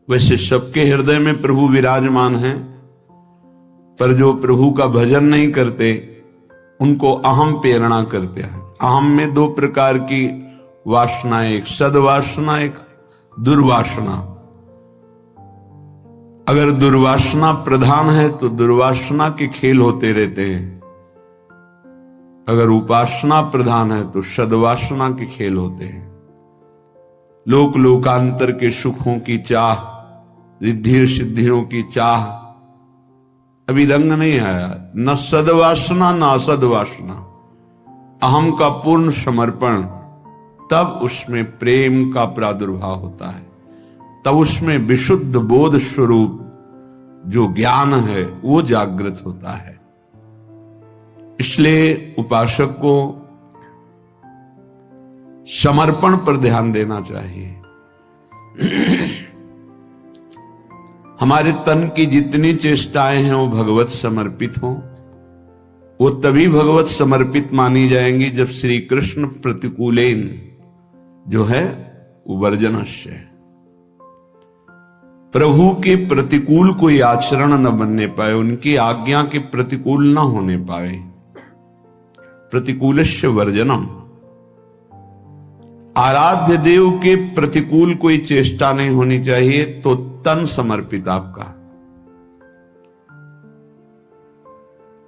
वैसे सबके हृदय में प्रभु विराजमान हैं, पर जो प्रभु का भजन नहीं करते उनको अहम प्रेरणा करते हैं। अहम में दो प्रकार की वासना, एक सद्वासना, एक दुर्वासना। अगर दुर्वासना प्रधान है तो दुर्वासना के खेल होते रहते हैं, अगर उपासना प्रधान है तो सद्वासना के खेल होते हैं। लोक लोकांतर के सुखों की चाह, रिद्धि सिद्धियों की चाह, अभी रंग नहीं आया, न सद्वासना न असद्वासना। अहम का पूर्ण समर्पण, तब उसमें प्रेम का प्रादुर्भाव होता है, तब उसमें विशुद्ध बोध स्वरूप जो ज्ञान है वो जागृत होता है। इसलिए उपासक को समर्पण पर ध्यान देना चाहिए। हमारे तन की जितनी चेष्टाएं हैं वो भगवत समर्पित हों। वो तभी भगवत समर्पित मानी जाएंगी जब श्री कृष्ण प्रतिकूलेन जो है वो वर्जनस्य, प्रभु के प्रतिकूल कोई आचरण न बनने पाए, उनकी आज्ञा के प्रतिकूल न होने पाए। प्रतिकूलस्य वर्जनम, आराध्य देव के प्रतिकूल कोई चेष्टा नहीं होनी चाहिए, तो तन समर्पित आपका।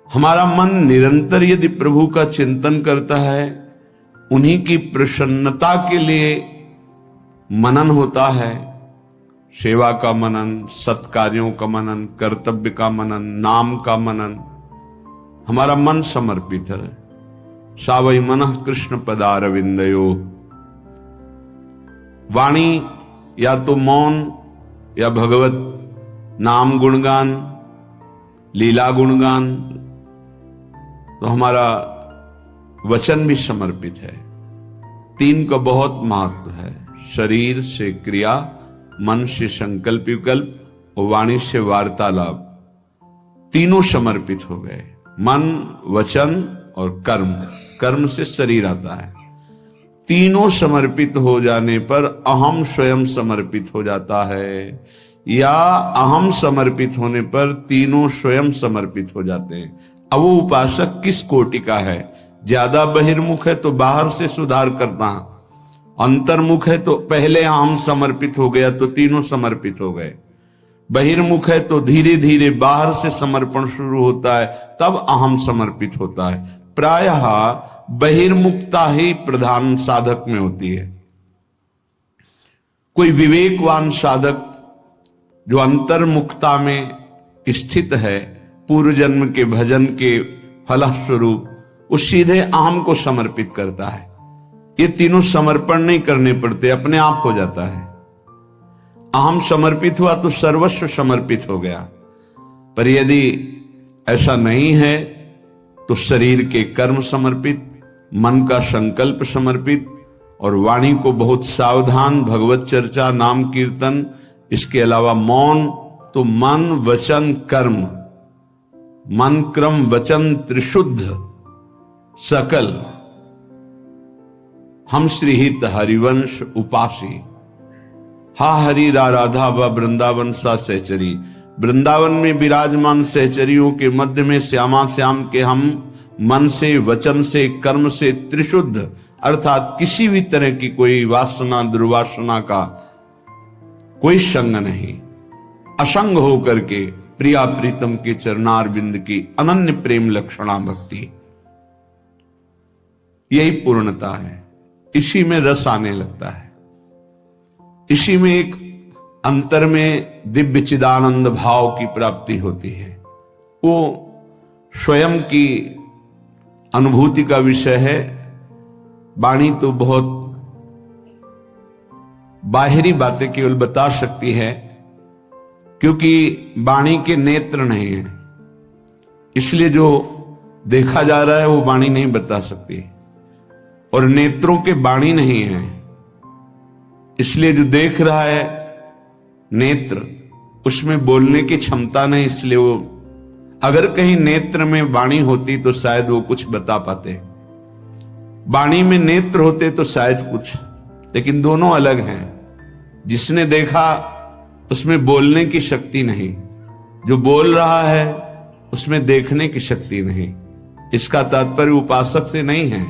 हमारा मन निरंतर यदि प्रभु का चिंतन करता है, उन्हीं की प्रसन्नता के लिए मनन होता है, सेवा का मनन, सत्कार्यों का मनन, कर्तव्य का मनन, नाम का मनन, हमारा मन समर्पित है। सावै मनः कृष्ण पदारविंदयो। वाणी या तो मौन या भगवत नाम गुणगान, लीला गुणगान, तो हमारा वचन भी समर्पित है। तीन का बहुत महत्व है, शरीर से क्रिया, मन से संकल्प विकल्प और वाणी से वार्तालाप, तीनों समर्पित हो गए। मन, वचन और कर्म, कर्म से शरीर आता है। तीनों समर्पित हो जाने पर अहम स्वयं समर्पित हो जाता है, या अहम समर्पित होने पर तीनों स्वयं समर्पित हो जाते हैं। अब वो उपासक किस कोटि का है? ज्यादा बहिर्मुख है तो बाहर से सुधार करना, अंतर्मुख है तो पहले अहम समर्पित हो गया तो तीनों समर्पित हो गए, बहिर्मुख है तो धीरे धीरे बाहर से समर्पण शुरू होता है, तब अहम समर्पित होता है। प्रायः बहिर्मुखता ही प्रधान साधक में होती है। कोई विवेकवान साधक जो अंतर्मुखता में स्थित है, पूर्व जन्म के भजन के फलस्वरूप, वो सीधे अहम को समर्पित करता है। ये तीनों समर्पण नहीं करने पड़ते, अपने आप हो जाता है। अहम समर्पित हुआ तो सर्वस्व समर्पित हो गया। पर यदि ऐसा नहीं है तो शरीर के कर्म समर्पित, मन का संकल्प समर्पित, और वाणी को बहुत सावधान, भगवत चर्चा, नाम कीर्तन, इसके अलावा मौन, तो मन वचन कर्म, मन क्रम वचन त्रिशुद्ध सकल, हम श्रीहित हरिवंश उपासी। हा हरि राधा व वृंदावन सा सहचरी। वृंदावन में विराजमान सहचरियों के मध्य में श्यामा श्याम के हम मन से, वचन से, कर्म से त्रिशुद्ध, अर्थात किसी भी तरह की कोई वासना दुर्वासना का कोई संग नहीं, असंग होकर के प्रिया प्रीतम के चरणार बिंद की अनन्य प्रेम लक्षणा भक्ति, यही पूर्णता है। इसी में रस आने लगता है, इसी में एक अंतर में दिव्य चिदानंद भाव की प्राप्ति होती है। वो स्वयं की अनुभूति का विषय है। वाणी तो बहुत बाहरी बातें केवल बता सकती है, क्योंकि वाणी के नेत्र नहीं है, इसलिए जो देखा जा रहा है वो वाणी नहीं बता सकती, और नेत्रों के वाणी नहीं है, इसलिए जो देख रहा है नेत्र, उसमें बोलने की क्षमता नहीं, इसलिए वो, अगर कहीं नेत्र में वाणी होती तो शायद वो कुछ बता पाते, वाणी में नेत्र होते तो शायद कुछ, लेकिन दोनों अलग हैं। जिसने देखा उसमें बोलने की शक्ति नहीं, जो बोल रहा है उसमें देखने की शक्ति नहीं। इसका तात्पर्य उपासक से नहीं है,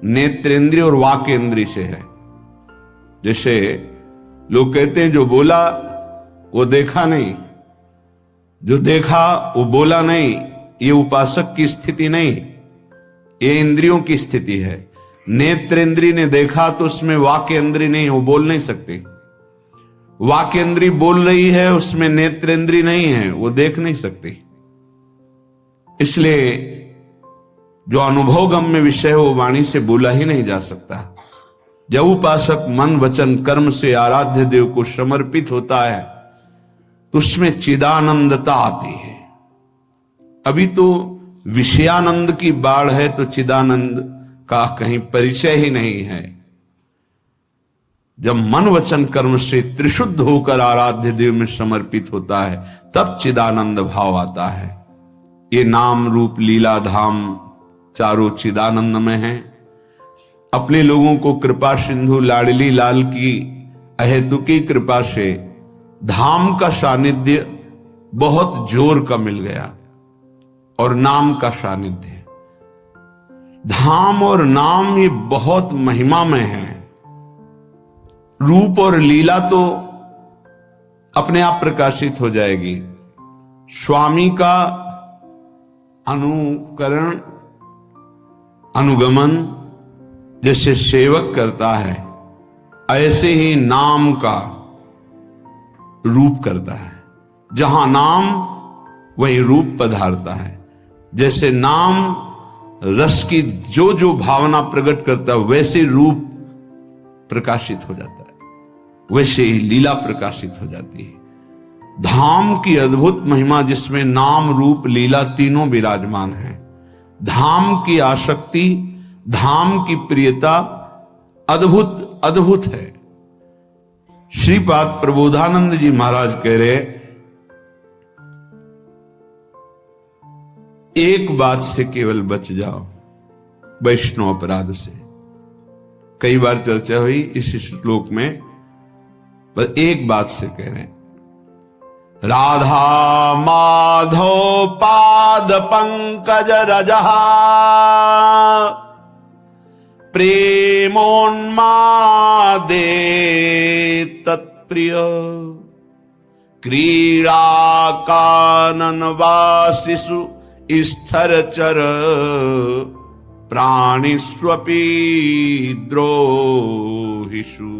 नेत्रेंद्रिय और वाक इंद्रिय से है। जैसे लोग कहते हैं जो बोला वो देखा नहीं, जो देखा वो बोला नहीं, ये उपासक की स्थिति नहीं, ये इंद्रियों की स्थिति है। नेत्रेंद्रिय ने देखा तो उसमें वाक इंद्रिय नहीं, वो बोल नहीं सकती। वाक इंद्रिय बोल रही है, उसमें नेत्रेंद्रिय नहीं है, वो देख नहीं सकती। इसलिए जो अनुभव गम्य विषय है वो वाणी से बोला ही नहीं जा सकता। जब उपासक मन वचन कर्म से आराध्य देव को समर्पित होता है तो उसमें चिदानंदता आती है। अभी तो विषयानंद की बाढ़ है तो चिदानंद का कहीं परिचय ही नहीं है। जब मन वचन कर्म से त्रिशुद्ध होकर आराध्य देव में समर्पित होता है तब चिदानंद भाव आता है। ये नाम रूप लीला धाम चारों चिदानंद में हैं। अपने लोगों को कृपा सिंधु लाडली लाल की अहेतुकी कृपा से धाम का सानिध्य बहुत जोर का मिल गया और नाम का सानिध्य। धाम और नाम ये बहुत महिमा में है। रूप और लीला तो अपने आप प्रकाशित हो जाएगी। स्वामी का अनुकरण अनुगमन जैसे सेवक करता है, ऐसे ही नाम का रूप करता है। जहां नाम वही रूप पधारता है। जैसे नाम रस की जो जो भावना प्रकट करता है वैसे रूप प्रकाशित हो जाता है, वैसे ही लीला प्रकाशित हो जाती है। धाम की अद्भुत महिमा जिसमें नाम रूप लीला तीनों विराजमान है। धाम की आसक्ति, धाम की प्रियता अद्भुत अद्भुत है। श्रीपाद प्रबोधानंद जी महाराज कह रहे, एक बात से केवल बच जाओ, वैष्णव अपराध से। कई बार चर्चा हुई इस श्लोक में, पर एक बात से कह रहे हैं, राधा माधव पाद पंकज रजहा प्रेमोन्मादे तत्प्रिय क्रीड़ा कानन वासिषु स्थरचर प्राणिष्वपि द्रोहिषु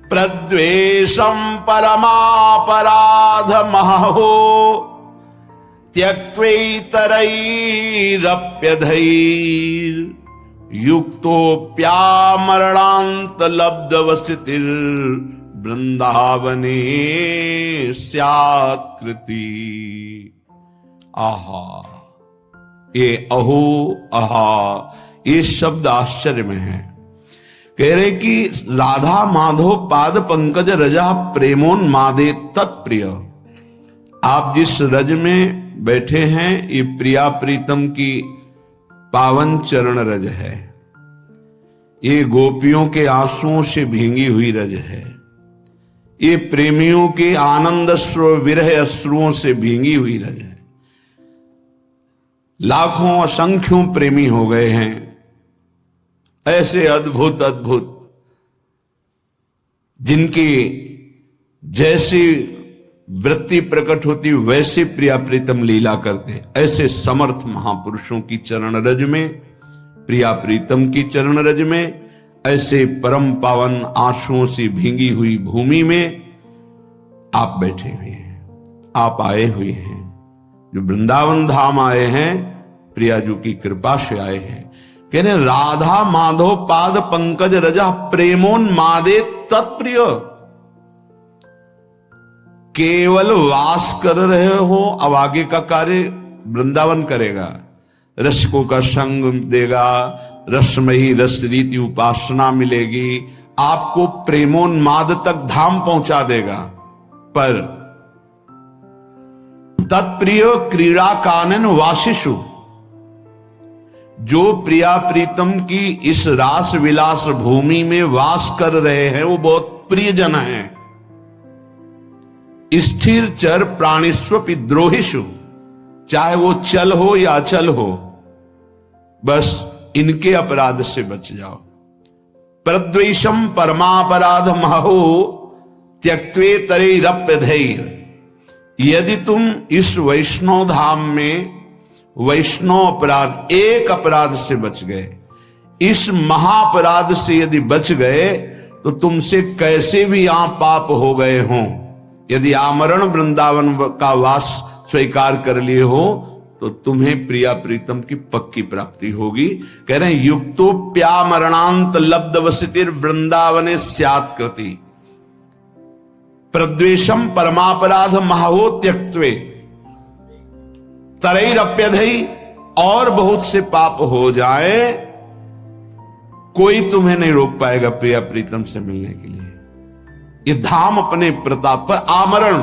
प्रद्वेषं परमापराध महो त्यक्त्वैतरैरप्यधैर् युक्तोऽप्यामरणान्त लब्धवस्थितिर् वृंदावने स्यात्कृति। आहा, ये अहो आहा, ये शब्द आश्चर्य में है। कह रहे कि राधा माधव पाद पंकज रजा प्रेमोन्मादे तत्प्रिय। आप जिस रज में बैठे हैं ये प्रिया प्रीतम की पावन चरण रज है। ये गोपियों के आंसुओं से भींगी हुई रज है। ये प्रेमियों के आनंद अश्रु विरह अश्रुओं से भींगी हुई रज है। लाखों असंख्यों प्रेमी हो गए हैं। ऐसे अद्भुत अद्भुत जिनकी जैसी वृत्ति प्रकट होती वैसे प्रिया प्रीतम लीला करते, ऐसे समर्थ महापुरुषों की चरण रज में, प्रिया प्रीतम की चरण रज में, ऐसे परम पावन आंसुओं से भींगी हुई भूमि में आप बैठे हुए हैं, आप आए हुए हैं। जो वृंदावन धाम आए हैं, प्रियाजू की कृपा से आए हैं। कहने राधा माधव पाद पंकज रजा प्रेमोन्मादे तत्प्रिय। केवल वास कर रहे हो, अब आगे का कार्य वृंदावन करेगा। रसिकों का संग देगा, रसमयी रस रीति उपासना मिलेगी, आपको प्रेमोन्माद तक धाम पहुंचा देगा। पर तत्प्रिय क्रीड़ा कानन वासिषु, जो प्रिया प्रीतम की इस रास विलास भूमि में वास कर रहे हैं वो बहुत प्रियजन हैं। स्थिर चर प्राणिस्वपि द्रोहिषु, चाहे वो चल हो या अचल हो, बस इनके अपराध से बच जाओ। प्रद्वेषम परमापराध महो त्यक्त्वे तरेरप्यधैर्य। यदि तुम इस वैष्णव धाम में वैष्णव अपराध, एक अपराध से बच गए, इस महाअपराध से यदि बच गए, तो तुमसे कैसे भी यहां पाप हो गए हों, यदि आमरण वृंदावन का वास स्वीकार कर लिए हो, तो तुम्हें प्रिया प्रीतम की पक्की प्राप्ति होगी। कह रहे हैं युक्तोप्यामरणांत लब्ध वसितिर वृंदावने स्यात् कृति। प्रद्वेषम परमापराध महो त्यक्त्वे तरैरप्यधै। और बहुत से पाप हो जाए, कोई तुम्हें नहीं रोक पाएगा प्रिया प्रीतम से मिलने के लिए। ये धाम अपने प्रताप पर आमरण,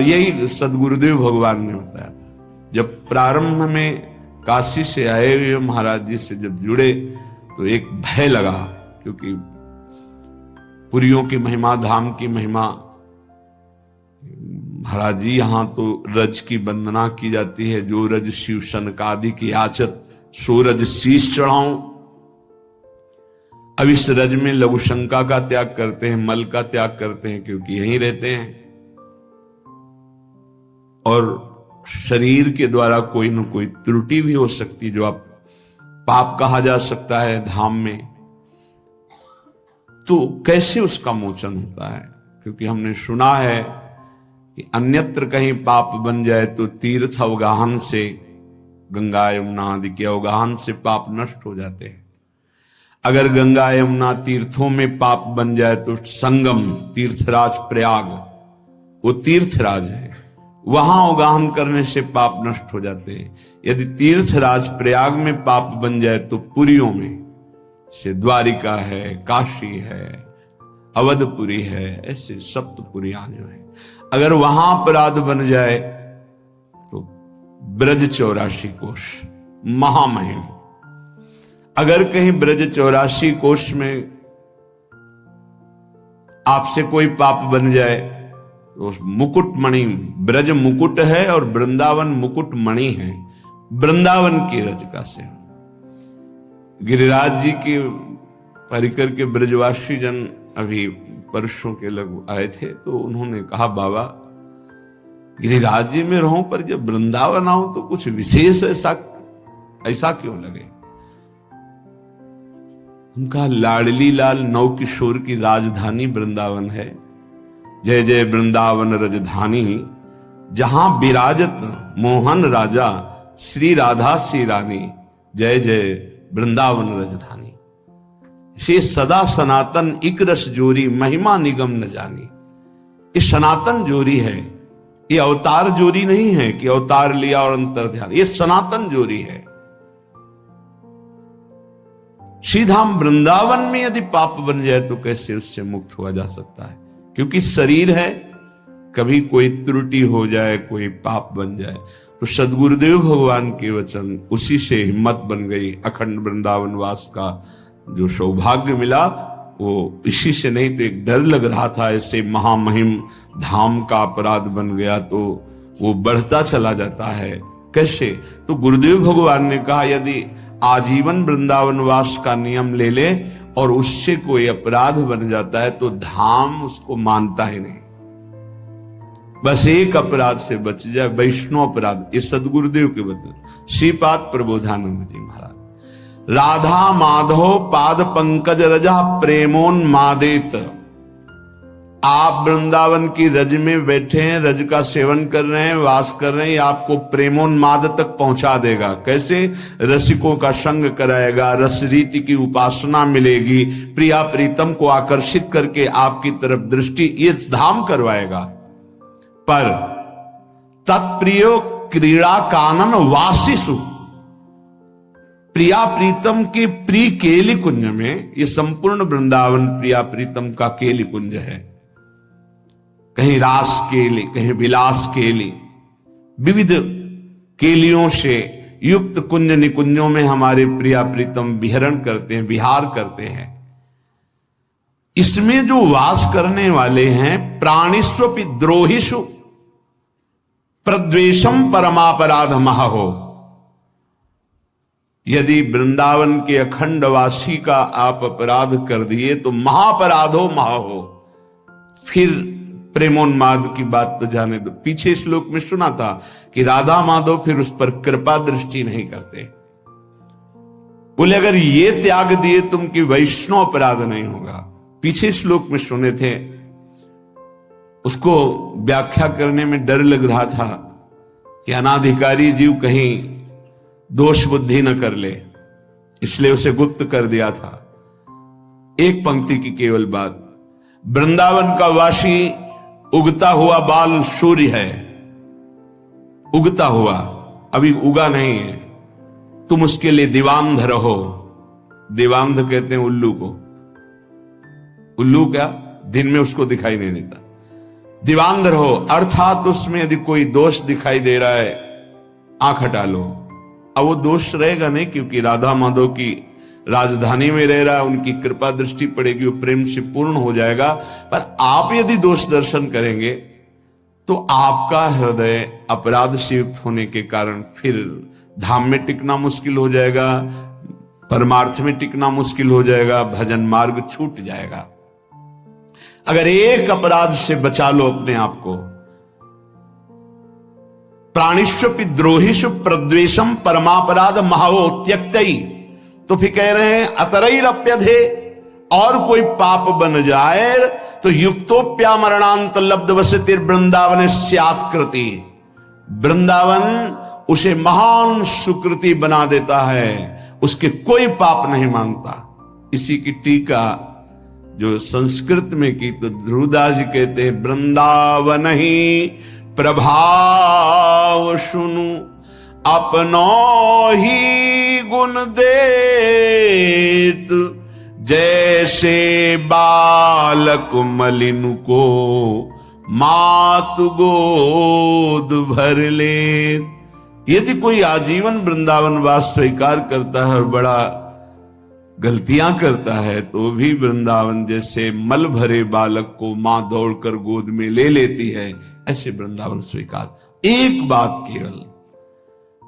यही सदगुरुदेव भगवान ने बताया था। जब प्रारंभ में काशी से आए हुए महाराज जी से जब जुड़े, तो एक भय लगा, क्योंकि पुरियों की महिमा, धाम की महिमा, महाराज जी यहां तो रज की वंदना की जाती है, जो रज शिव सनकादि की आचत, सो रज शीश चढ़ाऊं। अब इस रज में लघु शंका का त्याग करते हैं, मल का त्याग करते हैं, क्योंकि यहीं रहते हैं। और शरीर के द्वारा कोई न कोई त्रुटि भी हो सकती, जो आप पाप कहा जा सकता है धाम में, तो कैसे उसका मोचन होता है? क्योंकि हमने सुना है कि अन्यत्र कहीं पाप बन जाए तो तीर्थ अवगाहन से, गंगा यमुना आदि के अवगाहन से पाप नष्ट हो जाते हैं। अगर गंगा यमुना तीर्थों में पाप बन जाए तो संगम तीर्थराज प्रयाग, वो तीर्थराज है, वहां अवगाहन करने से पाप नष्ट हो जाते हैं। यदि तीर्थराज प्रयाग में पाप बन जाए तो पुरियों में से द्वारिका है, काशी है, अवधपुरी है, ऐसे सप्तपुरियां जो है, अगर वहां अपराध बन जाए तो ब्रज 84 कोश महामहिम। अगर कहीं ब्रज 84 कोश में आपसे कोई पाप बन जाए, तो मुकुट मणि, ब्रज मुकुट है और वृंदावन मुकुट मणि है, वृंदावन की रजिका से। गिरिराज जी के परिकर के ब्रजवासी जन अभी परसों के लग आए थे, तो उन्होंने कहा, बाबा गिरिराज जी में रहूं, पर जब वृंदावन आऊं तो कुछ विशेष ऐसा क्यों लगे? हम कहा, लाडली लाल नौ किशोर की राजधानी वृंदावन है। जय जय वृंदावन रजधानी, जहां विराजत मोहन राजा, श्री राधा श्री रानी, जय जय वृंदावन रजधानी। से सदा सनातन इक रस जोरी, महिमा निगम न जानी। ये सनातन जोरी है, ये अवतार जोरी नहीं है कि अवतार लिया और अंतर ध्यान, ये सनातन जोरी है। श्रीधाम वृंदावन में यदि पाप बन जाए तो कैसे उससे मुक्त हुआ जा सकता है? क्योंकि शरीर है, कभी कोई त्रुटि हो जाए, कोई पाप बन जाए, तो सदगुरुदेव भगवान के वचन, उसी से हिम्मत बन गई। अखंड वृंदावन वास का जो सौभाग्य मिला, वो इसी से। नहीं तो एक डर लग रहा था, ऐसे महामहिम धाम का अपराध बन गया तो वो बढ़ता चला जाता है, कैसे? तो गुरुदेव भगवान ने कहा, यदि आजीवन वृंदावन वास का नियम ले ले और उससे कोई अपराध बन जाता है, तो धाम उसको मानता ही नहीं। बस एक अपराध से बच जाए, वैष्णव अपराध। ये सदगुरुदेव के वचन, श्रीपाद प्रबोधानंद जी महाराज। राधा माधव पाद पंकज रजा प्रेमोन्मादेत। आप वृंदावन की रज में बैठे हैं, रज का सेवन कर रहे हैं, वास कर रहे हैं, आपको प्रेमोन्माद तक पहुंचा देगा। कैसे? रसिकों का संग कराएगा, रस रीति की उपासना मिलेगी, प्रिया प्रीतम को आकर्षित करके आपकी तरफ दृष्टि, ये धाम करवाएगा। पर तत्प्रियो क्रीड़ा कानन वासिसु, प्रिया प्रीतम के प्रिय केली कुंज में, ये संपूर्ण वृंदावन प्रिया प्रीतम का केली कुंज है। कहीं रास केली, कहीं विलास केली, विविध केलियों से युक्त कुंज निकुंजों में हमारे प्रिया प्रीतम विहरण करते हैं, विहार करते हैं। इसमें जो वास करने वाले हैं, प्राणिस्वपि द्रोहिषु प्रद्वेषम परमापराध महाहो। यदि वृंदावन के अखंड वासी का आप अपराध कर दिए तो महापराधो महाहो। फिर प्रेमोन्माद की बात तो जाने दो, पीछे श्लोक में सुना था कि राधा माधव फिर उस पर कृपा दृष्टि नहीं करते। बोले अगर ये त्याग दिए तुम कि वैष्णव अपराध नहीं होगा। पीछे श्लोक में सुने थे, उसको व्याख्या करने में डर लग रहा था कि अनाधिकारी जीव कहीं दोष बुद्धि न कर ले, इसलिए उसे गुप्त कर दिया था। एक पंक्ति की केवल बात, वृंदावन का वासी उगता हुआ बाल सूर्य है, उगता हुआ, अभी उगा नहीं है। तुम उसके लिए दीवांध रहो। दीवांध कहते हैं उल्लू को। उल्लू क्या, दिन में उसको दिखाई नहीं देता। दीवांध रहो अर्थात उसमें यदि कोई दोष दिखाई दे रहा है, आंख हटा लो। अब वो दोष रहेगा नहीं, क्योंकि राधा माधव की राजधानी में रह रहा है, उनकी कृपा दृष्टि पड़ेगी, वो प्रेम से पूर्ण हो जाएगा। पर आप यदि दोष दर्शन करेंगे तो आपका हृदय अपराध से युक्त होने के कारण फिर धाम में टिकना मुश्किल हो जाएगा, परमार्थ में टिकना मुश्किल हो जाएगा, भजन मार्ग छूट जाएगा। अगर एक अपराध से बचा लो अपने आप को, प्राणिष्वपि द्रोहिषु प्रद्वेषम परमापराध महाओ त्यक्तई, तो फिर कह रहे हैं अतरैरप्यधे, और कोई पाप बन जाए तो युक्तोप्यामरणांत लब्ध वसतिर वृंदावन स्यात्कृति, वृंदावन उसे महान सुकृति बना देता है, उसके कोई पाप नहीं मानता। इसी की टीका जो संस्कृत में की तो ध्रुवदास जी कहते हैं, वृंदावन ही प्रभाव सुनु अपनो ही गुण देत, जैसे बालक मलिन को मातु गोद भर ले। यदि कोई आजीवन वृंदावन वास स्वीकार करता है और बड़ा गलतियां करता है, तो भी वृंदावन जैसे मल भरे बालक को मां दौड़कर गोद में ले लेती है, ऐसे वृंदावन स्वीकार। एक बात केवल,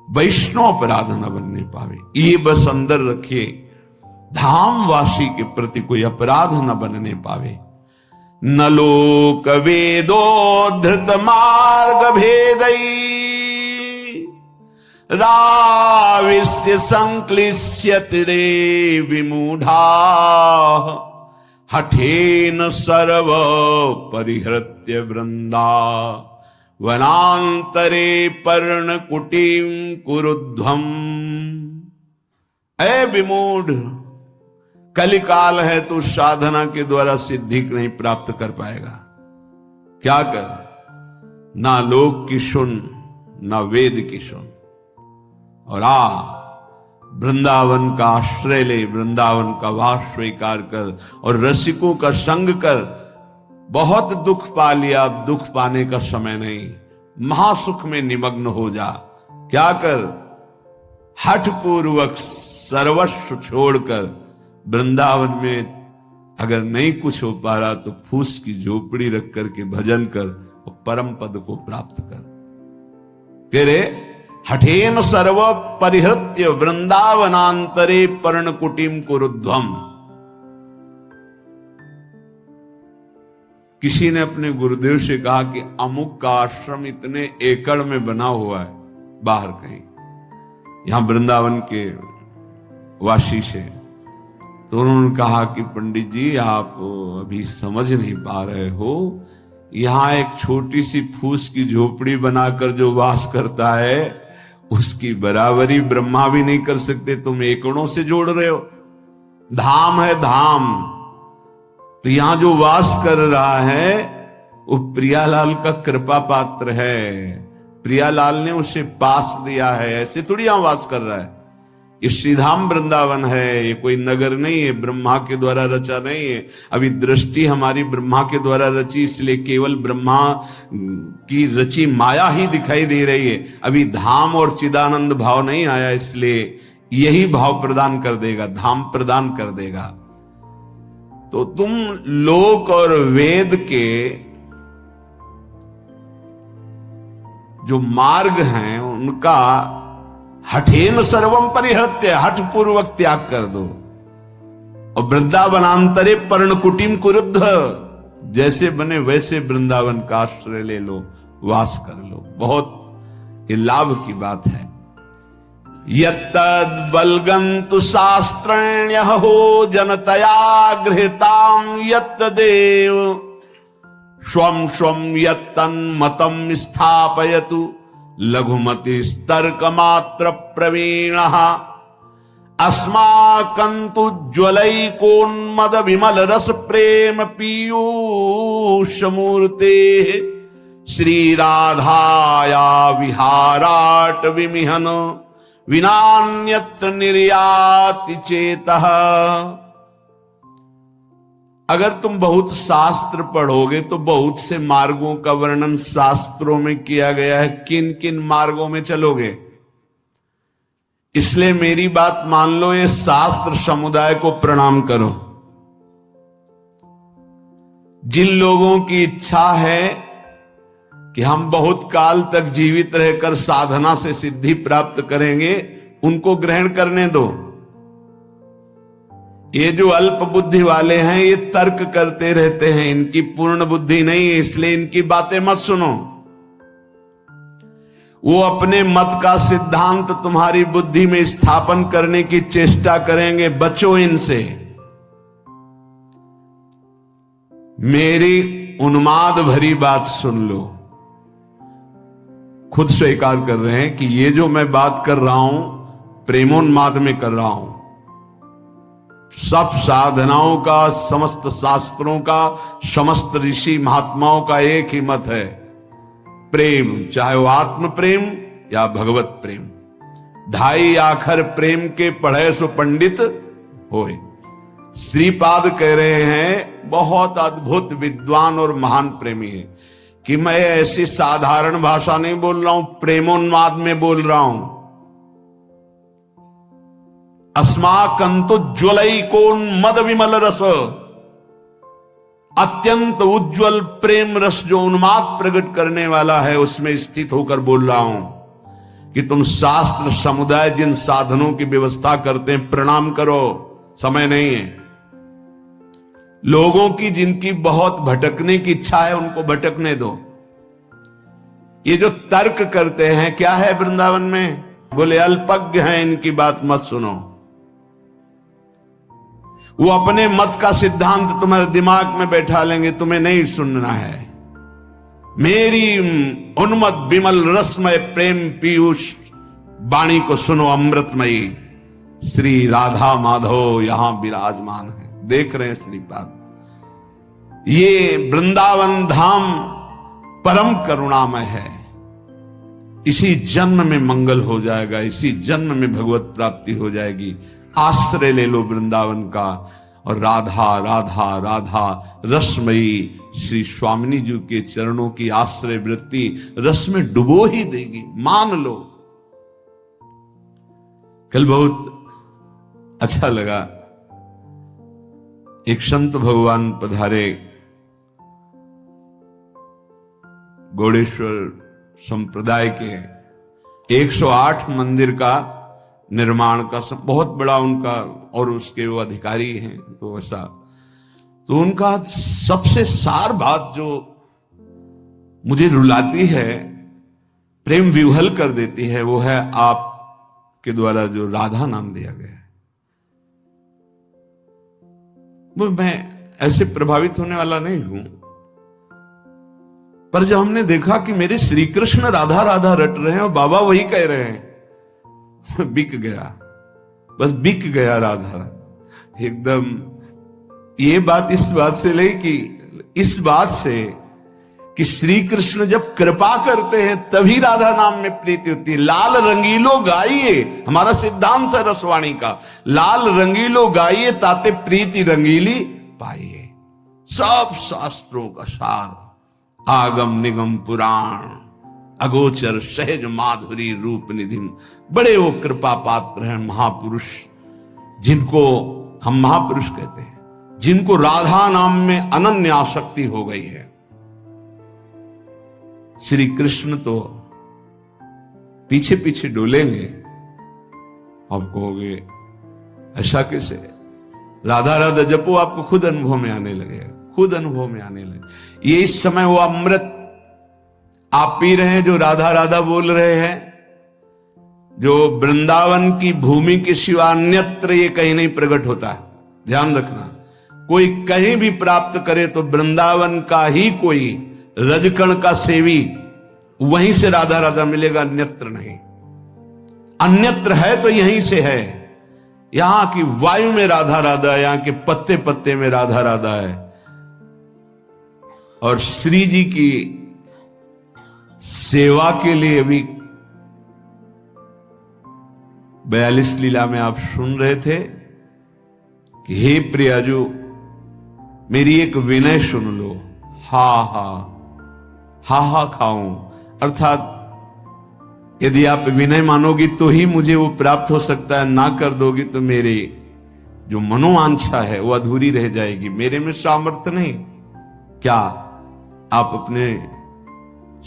वैष्णव अपराध न बनने पावे, ये बस अंदर रखिए, धामवासी के प्रति कोई अपराध न बनने पावे। न लोक वेदो धृत मार्ग भेदई राविस्य संक्लिश्यति रे विमूढ़ा, हठेन सर्व परिहृत्य वृंदा वनांतरे पर्ण कुटीम कुरुध्वम। ऐ विमूढ़, कलिकाल है तो साधना के द्वारा सिद्धि नहीं प्राप्त कर पाएगा। क्या कर, ना लोक की सुन ना वेद की सुन, और वृंदावन का आश्रय ले, वृंदावन का वास स्वीकार कर और रसिकों का संग कर। बहुत दुख पा लिया, अब दुख पाने का समय नहीं, महासुख में निमग्न हो जा। क्या कर, हठ पूर्वक सर्वस्व छोड़कर वृंदावन में अगर नहीं कुछ हो पा रहा तो फूस की झोपड़ी रख करके भजन कर और परम पद को प्राप्त कर। कह रहे हठेन सर्व परिहृत्य वृंदावनांतरे पर्णकुटीम कुरुध्वम। किसी ने अपने गुरुदेव से कहा कि अमुक का आश्रम इतने एकड़ में बना हुआ है, बाहर कहीं, यहां वृंदावन के वासी से। तो उन्होंने कहा कि पंडित जी आप अभी समझ नहीं पा रहे हो, यहां एक छोटी सी फूस की झोपड़ी बनाकर जो वास करता है उसकी बराबरी ब्रह्मा भी नहीं कर सकते, तुम एकड़ों से जोड़ रहे हो। धाम है धाम, तो यहां जो वास कर रहा है वो प्रियालाल का कृपा पात्र है, प्रियालाल ने उसे पास दिया है, ऐसे थोड़ी यहां वास कर रहा है। ये श्रीधाम वृंदावन है, ये कोई नगर नहीं है, ब्रह्मा के द्वारा रचा नहीं है। अभी दृष्टि हमारी ब्रह्मा के द्वारा रची, इसलिए केवल ब्रह्मा की रची माया ही दिखाई दे रही है। अभी धाम और चिदानंद भाव नहीं आया, इसलिए यही भाव प्रदान कर देगा, धाम प्रदान कर देगा। तो तुम लोक और वेद के जो मार्ग हैं उनका हठेन सर्वम परिहृत्य, हठ पूर्वक त्याग कर दो। और वृंदावनांतरे पर्णकुटिम कुरुद्ध, जैसे बने वैसे वृंदावन का आश्रय ले लो, वास कर लो। बहुत ये लाभ की बात है। यत्तद् बल्गन्तु शास्त्रण्यहो जनतया गृहीतां यत्तदेव स्वं स्वं यत्तन्मतं स्थापयतु लघुमतिस्तर्कमात्र प्रवीणः अस्माकन्तु ज्वलैकोन्मद विमल रस प्रेम पीयूषमूर्ते श्री राधाया विहाराट विमिहन विनान्यत्र निर्याति चेतः। अगर तुम बहुत शास्त्र पढ़ोगे तो बहुत से मार्गों का वर्णन शास्त्रों में किया गया है, किन किन मार्गों में चलोगे। इसलिए मेरी बात मान लो, ये शास्त्र समुदाय को प्रणाम करो। जिन लोगों की इच्छा है कि हम बहुत काल तक जीवित रहकर साधना से सिद्धि प्राप्त करेंगे, उनको ग्रहण करने दो। ये जो अल्प बुद्धि वाले हैं ये तर्क करते रहते हैं, इनकी पूर्ण बुद्धि नहीं है, इसलिए इनकी बातें मत सुनो। वो अपने मत का सिद्धांत तुम्हारी बुद्धि में स्थापन करने की चेष्टा करेंगे, बचो इनसे। मेरी उन्माद भरी बात सुन लो। खुद स्वीकार कर रहे हैं कि ये जो मैं बात कर रहा हूं प्रेमोन्माद में कर रहा हूं। सब साधनाओं का, समस्त शास्त्रों का, समस्त ऋषि महात्माओं का एक ही मत है, प्रेम, चाहे वो आत्म प्रेम या भगवत प्रेम। ढाई आखर प्रेम के पढ़े सो पंडित होए। श्रीपाद कह रहे हैं, बहुत अद्भुत विद्वान और महान प्रेमी है, कि मैं ऐसी साधारण भाषा नहीं बोल रहा हूं, प्रेमोन्माद में बोल रहा हूं। अस्माकंतु ज्वलैकोन्मद विमल रस, अत्यंत उज्जवल प्रेम रस जो उन्माद प्रकट करने वाला है, उसमें स्थित होकर बोल रहा हूं कि तुम शास्त्र समुदाय जिन साधनों की व्यवस्था करते हैं प्रणाम करो। समय नहीं है। लोगों की जिनकी बहुत भटकने की इच्छा है उनको भटकने दो। ये जो तर्क करते हैं, क्या है वृंदावन में? बोले अल्पज्ञ हैं, इनकी बात मत सुनो। वो अपने मत का सिद्धांत तुम्हारे दिमाग में बैठा लेंगे, तुम्हें नहीं सुनना है। मेरी उन्मद विमल रसमय प्रेम पीयूष वाणी को सुनो। अमृतमयी श्री राधा माधव यहां विराजमान है, देख रहे हैं श्रीपाद। ये वृंदावन धाम परम करुणामय है। इसी जन्म में मंगल हो जाएगा, इसी जन्म में भगवत प्राप्ति हो जाएगी। आश्रय ले लो वृंदावन का, और राधा राधा राधा रसमयी श्री स्वामिनी जी के चरणों की आश्रय वृत्ति रस में डुबो ही देगी, मान लो। कल बहुत अच्छा लगा, एक संत भगवान पधारे, गौड़ेश्वर संप्रदाय के 108 मंदिर का निर्माण का सब बहुत बड़ा उनका, और उसके वो अधिकारी हैं, तो ऐसा तो उनका सबसे सार बात जो मुझे रुलाती है, प्रेम विह्वल कर देती है, वो है आपके द्वारा जो राधा नाम दिया गया है। वो मैं ऐसे प्रभावित होने वाला नहीं हूं, पर जब हमने देखा कि मेरे श्री कृष्ण राधा राधा रट रहे हैं और बाबा वही कह रहे हैं, बिक गया, बस बिक गया राधा राधा एकदम। ये बात इस बात से ले कि इस बात से कि श्री कृष्ण जब कृपा करते हैं तभी राधा नाम में प्रीति होती है। लाल रंगीलो गाइए, हमारा सिद्धांत है रसवाणी का, लाल रंगीलो गाइए ताते प्रीति रंगीली पाइए। सब शास्त्रों का सार, आगम निगम पुराण अगोचर सहज माधुरी रूप निधि, बड़े वो कृपा पात्र हैं महापुरुष, जिनको हम महापुरुष कहते हैं। जिनको राधा नाम में अनन्य आसक्ति हो गई है। श्री कृष्ण तो पीछे पीछे डोलेंगे, आप कहोगे ऐसा कैसे? राधा राधा जपो, आपको खुद अनुभव में आने लगेगा, खुद अनुभव में आने लगे। ये इस समय वो अमृत आप पी रहे हैं जो राधा राधा बोल रहे हैं, जो वृंदावन की भूमि के सिवा अन्यत्र ये कहीं नहीं प्रकट होता है। ध्यान रखना, कोई कहीं भी प्राप्त करे तो वृंदावन का ही कोई रजकण का सेवी वहीं से राधा राधा मिलेगा, अन्यत्र नहीं। अन्यत्र है तो यहीं से है। यहां की वायु में राधा राधा है, यहां के पत्ते पत्ते में राधा राधा है। और श्री जी की सेवा के लिए भी 42 लीला में आप सुन रहे थे कि हे प्रियाजू मेरी एक विनय सुन लो, हा हा हा हा खाऊं। अर्थात यदि आप विनय मानोगी तो ही मुझे वो प्राप्त हो सकता है, ना कर दोगी तो मेरे जो मनोवांछा है वो अधूरी रह जाएगी, मेरे में सामर्थ्य नहीं। क्या आप अपने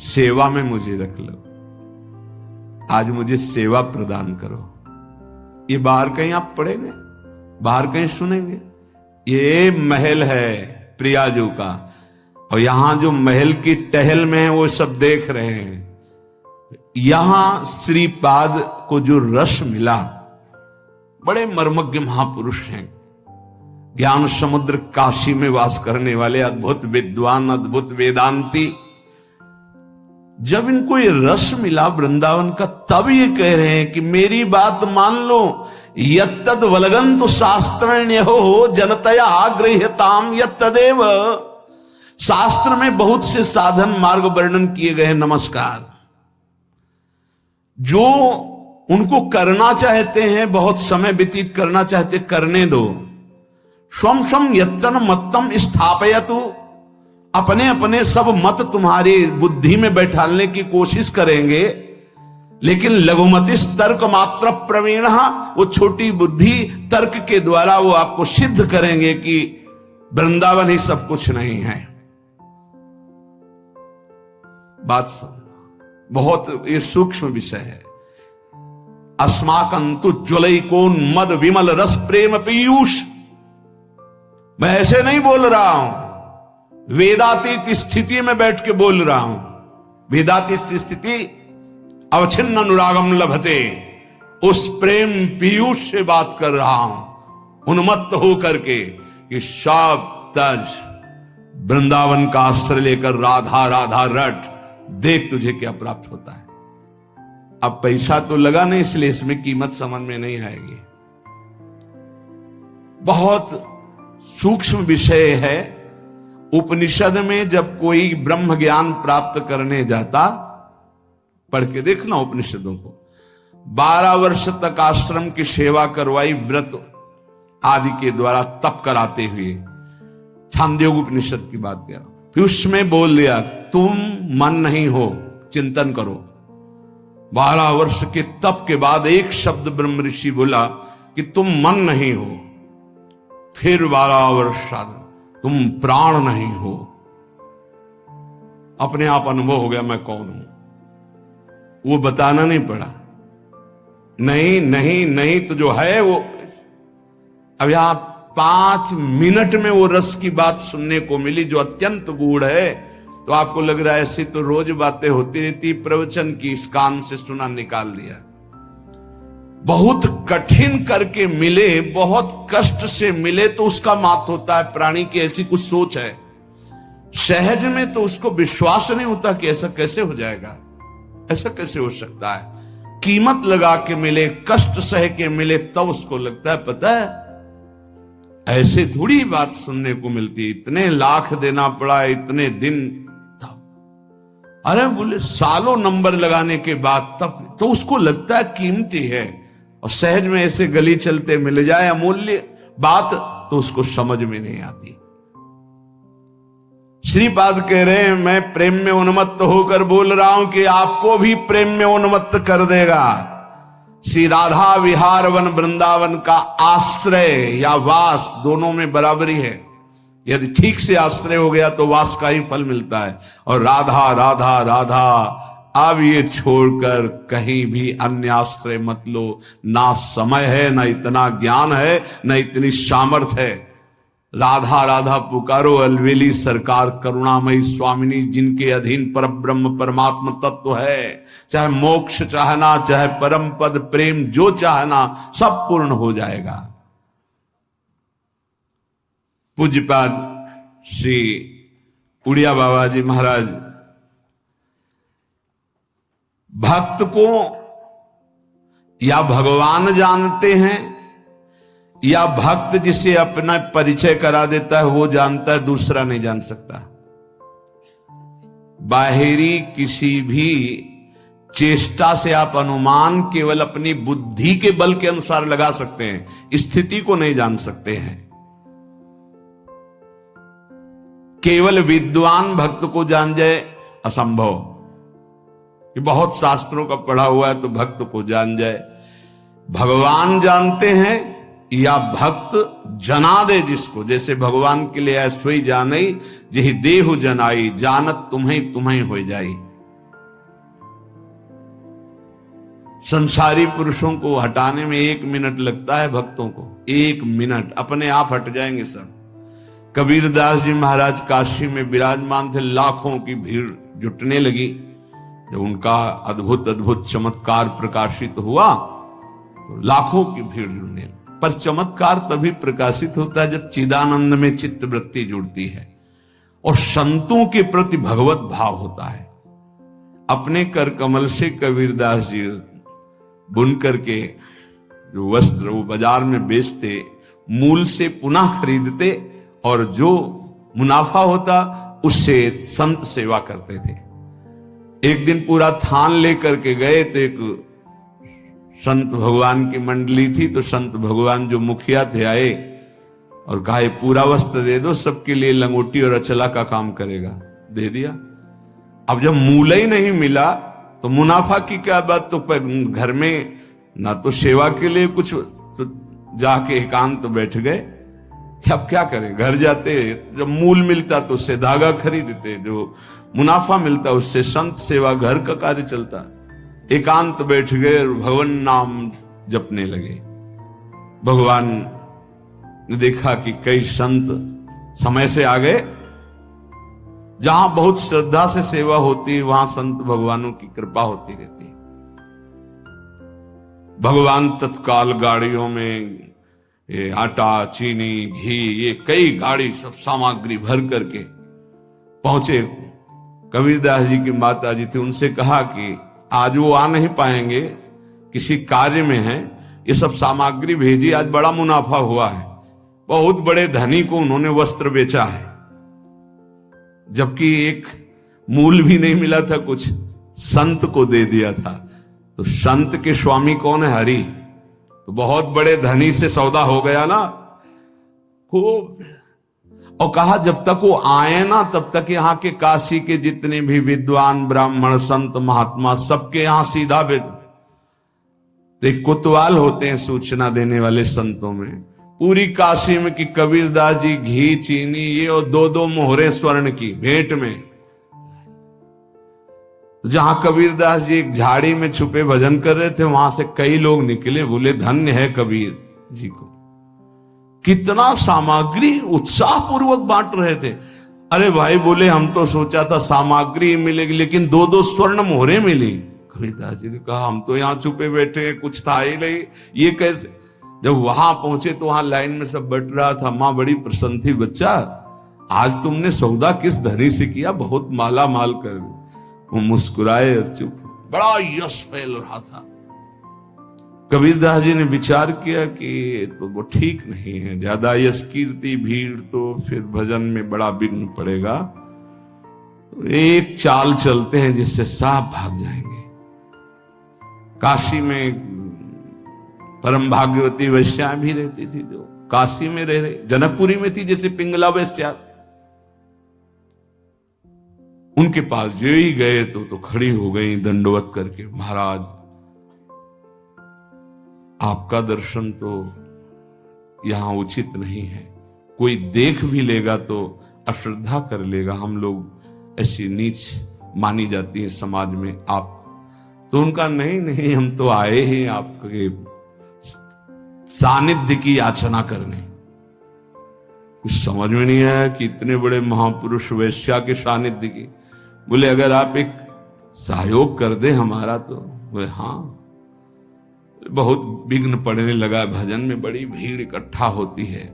सेवा में मुझे रख लो, आज मुझे सेवा प्रदान करो। ये बाहर कहीं आप पढ़ेंगे, बाहर कहीं सुनेंगे? ये महल है प्रियाजू का, और यहां जो महल की टहल में है वो सब देख रहे हैं। यहां श्रीपाद को जो रस मिला, बड़े मर्मज्ञ महापुरुष हैं, ज्ञान समुद्र काशी में वास करने वाले अद्भुत विद्वान, अद्भुत वेदांती। जब इनको ये रस मिला वृंदावन का, तब ये कह रहे हैं कि मेरी बात मान लो, यत्तद वलगंतु शास्त्रण्य हो जनतया गृह्यताम यत्तदेव। शास्त्र में बहुत से साधन मार्ग वर्णन किए गए हैं, नमस्कार। जो उनको करना चाहते हैं, बहुत समय व्यतीत करना चाहते, करने दो। स्वम स्वम यत्तन मत्तम स्थापयतु, अपने अपने सब मत तुम्हारी बुद्धि में बैठालने की कोशिश करेंगे, लेकिन लघुमति तर्क मात्र प्रवीण, वो छोटी बुद्धि तर्क के द्वारा वो आपको सिद्ध करेंगे कि वृंदावन ही सब कुछ नहीं है। बात समझना, बहुत ये सूक्ष्म विषय है। अस्माकंतु ज्वलैकोन मद विमल रस प्रेम पीयूष। मैं ऐसे नहीं बोल रहा हूं, वेदातीत स्थिति में बैठ के बोल रहा हूं। वेदातीत स्थिति अवच्छिन्न अनुरागम लभते, उस प्रेम पीयूष से बात कर रहा हूं, उन्मत्त होकर के कि सब तज वृंदावन का आश्रय लेकर राधा राधा रट, देख तुझे क्या प्राप्त होता है। अब पैसा तो लगा नहीं, इसलिए इसमें कीमत समझ में नहीं आएगी। बहुत सूक्ष्म विषय है। उपनिषद में जब कोई ब्रह्म ज्ञान प्राप्त करने जाता, पढ़ के देखना उपनिषदों को, 12 वर्ष तक आश्रम की सेवा करवाई, व्रत आदि के द्वारा तप कराते हुए। छांदोग्य उपनिषद की बात कह रहा हूं। फिर उसमें बोल दिया तुम मन नहीं हो, चिंतन करो। 12 वर्ष के तप के बाद एक शब्द ब्रह्म ऋषि बोला कि तुम मन नहीं हो। फिर 12 वर्ष साधन, तुम प्राण नहीं हो। अपने आप अनुभव हो गया मैं कौन हूं, वो बताना नहीं पड़ा। नहीं नहीं नहीं तो जो है वो। अब यहां 5 मिनट में वो रस की बात सुनने को मिली जो अत्यंत गूढ़ है। तो आपको लग रहा है ऐसी तो रोज बातें होती रहती, प्रवचन की इस कान से सुना निकाल दिया। बहुत कठिन करके मिले, बहुत कष्ट से मिले तो उसका मात होता है। प्राणी की ऐसी कुछ सोच है, सहज में तो उसको विश्वास नहीं होता कि ऐसा कैसे हो जाएगा, ऐसा कैसे हो सकता है। कीमत लगा के मिले, कष्ट सह के मिले, तब उसको लगता है पता है ऐसे थोड़ी बात सुनने को मिलती है, इतने लाख देना पड़ा, इतने दिन। तब अरे बोले सालों नंबर लगाने के बाद तब तो उसको लगता है कीमती है। और सहज में ऐसे गली चलते मिल जाए अमूल्य बात तो उसको समझ में नहीं आती। श्रीपाद कह रहे हैं मैं प्रेम में उन्मत्त होकर बोल रहा हूं कि आपको भी प्रेम में उन्मत्त कर देगा। श्री राधा विहार वन वृंदावन का आश्रय या वास दोनों में बराबरी है। यदि ठीक से आश्रय हो गया तो वास का ही फल मिलता है। और राधा राधा राधा, अब ये छोड़कर कहीं भी अन्य आश्रय मत लो। ना समय है, ना इतना ज्ञान है, ना इतनी सामर्थ्य है। राधा राधा पुकारो, अलवेली सरकार करुणामयी स्वामिनी, जिनके अधीन पर ब्रह्म परमात्म तत्व है। चाहे मोक्ष चाहना, चाहे परम पद प्रेम जो चाहना, सब पूर्ण हो जाएगा। पूज्यपाद श्री उड़िया बाबा जी महाराज भक्त को या भगवान जानते हैं या भक्त जिसे अपना परिचय करा देता है वो जानता है, दूसरा नहीं जान सकता। बाहरी किसी भी चेष्टा से आप अनुमान केवल अपनी बुद्धि के बल के अनुसार लगा सकते हैं, स्थिति को नहीं जान सकते हैं। केवल विद्वान भक्त को जान जाए असंभव, कि बहुत शास्त्रों का पढ़ा हुआ है तो भक्त को जान जाए। भगवान जानते हैं या भक्त जना दे जिसको, जैसे भगवान के लिए ऐसोई जानई जही देहु जनाई, जानत तुम्हें तुम्हें हो जाई। संसारी पुरुषों को हटाने में 1 मिनट लगता है, भक्तों को 1 मिनट, अपने आप हट जाएंगे सब। कबीरदास जी महाराज काशी में विराजमान थे, लाखों की भीड़ जुटने लगी। जब उनका अद्भुत अद्भुत चमत्कार प्रकाशित हुआ तो लाखों की भीड़ जुड़ने, पर चमत्कार तभी प्रकाशित होता है जब चिदानंद में चित्त वृत्ति जुड़ती है और संतों के प्रति भगवत भाव होता है। अपने कर कमल से कबीरदास जी बुन करके जो वस्त्र वो बाजार में बेचते, मूल से पुनः खरीदते और जो मुनाफा होता उससे संत सेवा करते थे। एक दिन पूरा थान लेकर के गए तो एक संत भगवान की मंडली थी, तो संत भगवान जो मुखिया थे आए और कहा ये पूरा वस्त्र दे दो, सबके लिए लंगोटी और अचला का काम करेगा। दे दिया। अब जब मूल ही नहीं मिला तो मुनाफा की क्या बात, तो घर में ना तो सेवा के लिए कुछ, तो जाके एकांत तो बैठ गए कि अब क्या करें। घर जाते जब मूल मिलता तो उससे धागा खरीदते, जो मुनाफा मिलता उससे संत सेवा घर का कार्य चलता। एकांत बैठ गए और भगवान नाम जपने लगे। भगवान ने देखा कि कई संत समय से आ गए, जहां बहुत श्रद्धा से सेवा होती वहां संत भगवानों की कृपा होती रहती। भगवान तत्काल गाड़ियों में ये आटा, चीनी, घी, ये कई गाड़ी सब सामग्री भर करके पहुंचे। कबीरदास जी की माता जी थी, उनसे कहा कि आज वो आ नहीं पाएंगे, किसी कार्य में हैं, ये सब सामग्री भेजी, आज बड़ा मुनाफा हुआ है। बहुत बड़े धनी को उन्होंने वस्त्र बेचा है, जबकि एक मूल भी नहीं मिला था, कुछ संत को दे दिया था। तो संत के स्वामी कौन है? हरि। तो बहुत बड़े धनी से सौदा हो गया ना खूब। और कहा जब तक वो आए ना तब तक यहाँ के काशी के जितने भी विद्वान ब्राह्मण संत महात्मा सबके यहाँ सीधा भेज। तो एक कोतवाल होते हैं सूचना देने वाले संतों में, पूरी काशी में कि कबीरदास जी घी, चीनी, ये और 2-2 मोहरे स्वर्ण की भेंट में। जहां कबीरदास जी एक झाड़ी में छुपे भजन कर रहे थे, वहां से कई लोग निकले, बोले धन्य है कबीर जी को, कितना सामग्री उत्साह पूर्वक बांट रहे थे। अरे भाई बोले हम तो सोचा था सामग्री मिलेगी, लेकिन 2-2 स्वर्ण मोहरे मिली। कबीरदास जी ने कहा हम तो यहाँ छुपे बैठे, कुछ था ही नहीं, ये कैसे। जब वहां पहुंचे तो वहां लाइन में सब बट रहा था। मां बड़ी प्रसन्न थी, बच्चा आज तुमने सौदा किस धनी से किया, बहुत माला माल कर। वो मुस्कुराए और चुप। बड़ा यश फैल रहा था। कबीरदास जी ने विचार किया कि तो वो ठीक नहीं है, ज्यादा यश कीर्ति भीड़ तो फिर भजन में बड़ा विघ्न पड़ेगा। एक चाल चलते हैं जिससे साफ भाग जाएंगे। काशी में परम भाग्यवती वैश्या भी रहती थी, जो काशी में रह रही, जनकपुरी में थी जैसे पिंगला वैश्या। उनके पास जो ही गए तो खड़ी हो गई दंडवत करके, महाराज आपका दर्शन तो यहां उचित नहीं है, कोई देख भी लेगा तो अश्रद्धा कर लेगा, हम लोग ऐसी नीच मानी जाती है समाज में आप। तो उनका नहीं नहीं, हम तो आए ही आपके सानिध्य की याचना करने। कुछ समझ में नहीं आया कि इतने बड़े महापुरुष वैश्या के सानिध्य की। बोले अगर आप एक सहयोग कर दे हमारा तो। बोले हाँ। बहुत विघ्न पड़ने लगा, भजन में बड़ी भीड़ इकट्ठा होती है,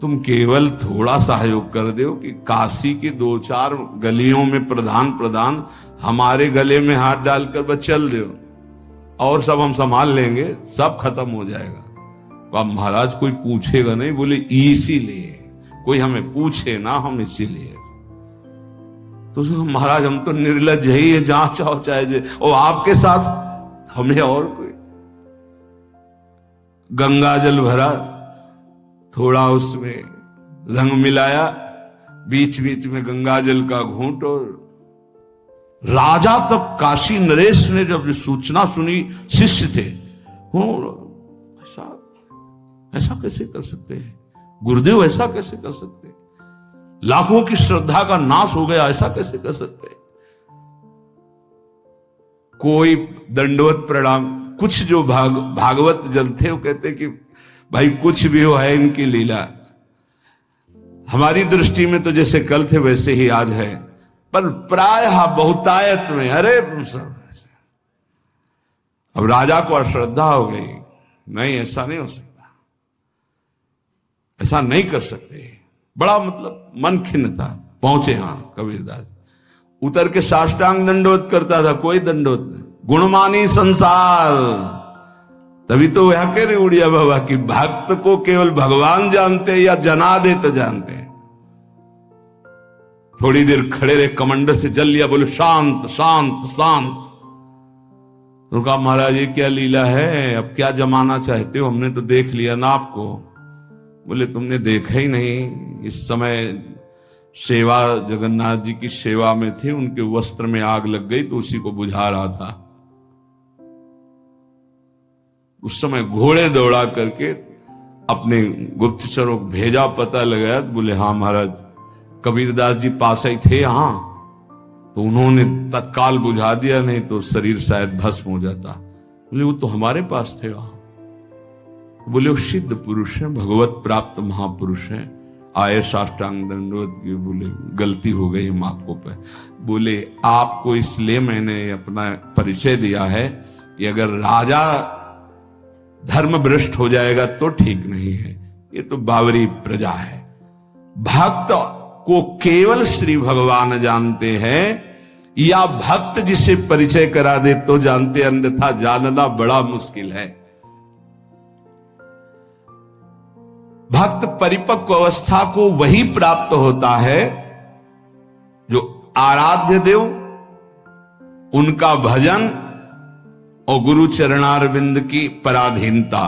तुम केवल थोड़ा सहयोग कर दो कि काशी की 2-4 गलियों में प्रधान हमारे गले में हाथ डालकर बस चल दो, और सब हम संभाल लेंगे, सब खत्म हो जाएगा। तो अब महाराज कोई पूछेगा नहीं। बोले इसीलिए कोई हमें पूछे ना, हम इसीलिए। तो महाराज हम तो निर्लज ही है, जहां चाहो चाहे, और आपके साथ हमें और कोई। गंगा जल भरा, थोड़ा उसमें रंग मिलाया, बीच बीच में गंगा जल का घूंट। और राजा तब काशी नरेश ने जब सूचना सुनी, शिष्य थे, ऐसा कैसे कर सकते हैं गुरुदेव, ऐसा कैसे कर सकते, लाखों की श्रद्धा का नाश हो गया, ऐसा कैसे कर सकते। कोई दंडवत प्रणाम, कुछ जो भागवत जन थे वो कहते कि भाई कुछ भी हो, है इनकी लीला। हमारी दृष्टि में तो जैसे कल थे वैसे ही आज है, पर प्रायः बहुतायत में अरे सब ऐसे। अब राजा को अश्रद्धा हो गई, नहीं ऐसा नहीं हो सकता, ऐसा नहीं कर सकते। बड़ा मतलब मन खिन्न था। पहुंचे हाँ कबीरदास, उतर के साष्टांग दंडवत करता था, कोई दंडवत नहीं। गुणमानी संसार, तभी तो वह कह रहे उड़िया बाबा कि भक्त को केवल भगवान जानते या जनादेत जानते। थोड़ी देर खड़े रहे, कमंडर से जल लिया, बोले शांत शांत शांत। तो कहा महाराज ये क्या लीला है, अब क्या जमाना चाहते हो, हमने तो देख लिया ना आपको। बोले तुमने देखा ही नहीं, इस समय सेवा जगन्नाथ जी की सेवा में थे, उनके वस्त्र में आग लग गई तो उसी को बुझा रहा था। उस समय घोड़े दौड़ा करके अपने गुप्तचरों को भेजा, पता लगाया। तो बोले हाँ महाराज, कबीरदास जी पास ही थे हाँ, तो उन्होंने तत्काल बुझा दिया, नहीं तो शरीर शायद भस्म हो जाता। बोले वो तो हमारे पास थे वहां। बोले वो सिद्ध पुरुष हैं, भगवत प्राप्त महापुरुष हैं, आए साष्टांग दंडवत की। बोले गलती हो गई हम आपको पे। बोले आपको इसलिए मैंने अपना परिचय दिया है कि अगर राजा धर्म भ्रष्ट हो जाएगा तो ठीक नहीं है, ये तो बावरी प्रजा है। भक्त को केवल श्री भगवान जानते हैं, या भक्त जिसे परिचय करा दे तो जानते, अन्यथा जानना बड़ा मुश्किल है। भक्त परिपक्व अवस्था को वही प्राप्त होता है जो आराध्य देव, उनका भजन और गुरु चरणारविंद की पराधीनता,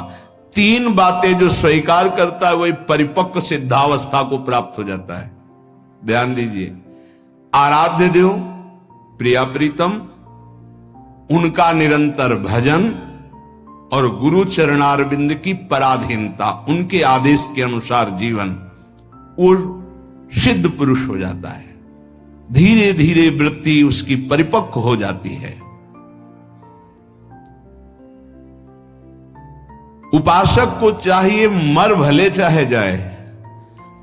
3 बातें जो स्वीकार करता है वही परिपक्व सिद्धावस्था को प्राप्त हो जाता है। ध्यान दीजिए, आराध्य देव प्रिया प्रीतम, उनका निरंतर भजन और गुरु चरणारविंद की पराधीनता, उनके आदेश के अनुसार जीवन, वो सिद्ध पुरुष हो जाता है। धीरे धीरे वृत्ति उसकी परिपक्व हो जाती है। उपासक को चाहिए मर भले चाहे जाए,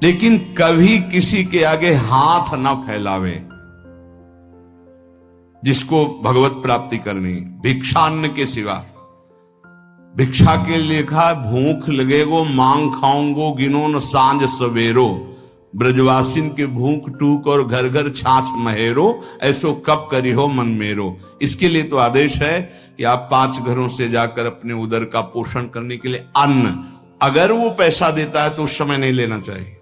लेकिन कभी किसी के आगे हाथ ना फैलावे। जिसको भगवत प्राप्ति करनी, भिक्षान्न के सिवा। भिक्षा के लिखा, भूख लगेगो मांग खाऊंगो, गिनो न सांझ सवेरो। ब्रजवासिन के भूख टूक और घर घर छाछ महेरो, ऐसो कब करी हो मन मेरो। इसके लिए तो आदेश है कि आप 5 घरों से जाकर अपने उदर का पोषण करने के लिए अन्न, अगर वो पैसा देता है तो उस समय नहीं लेना चाहिए।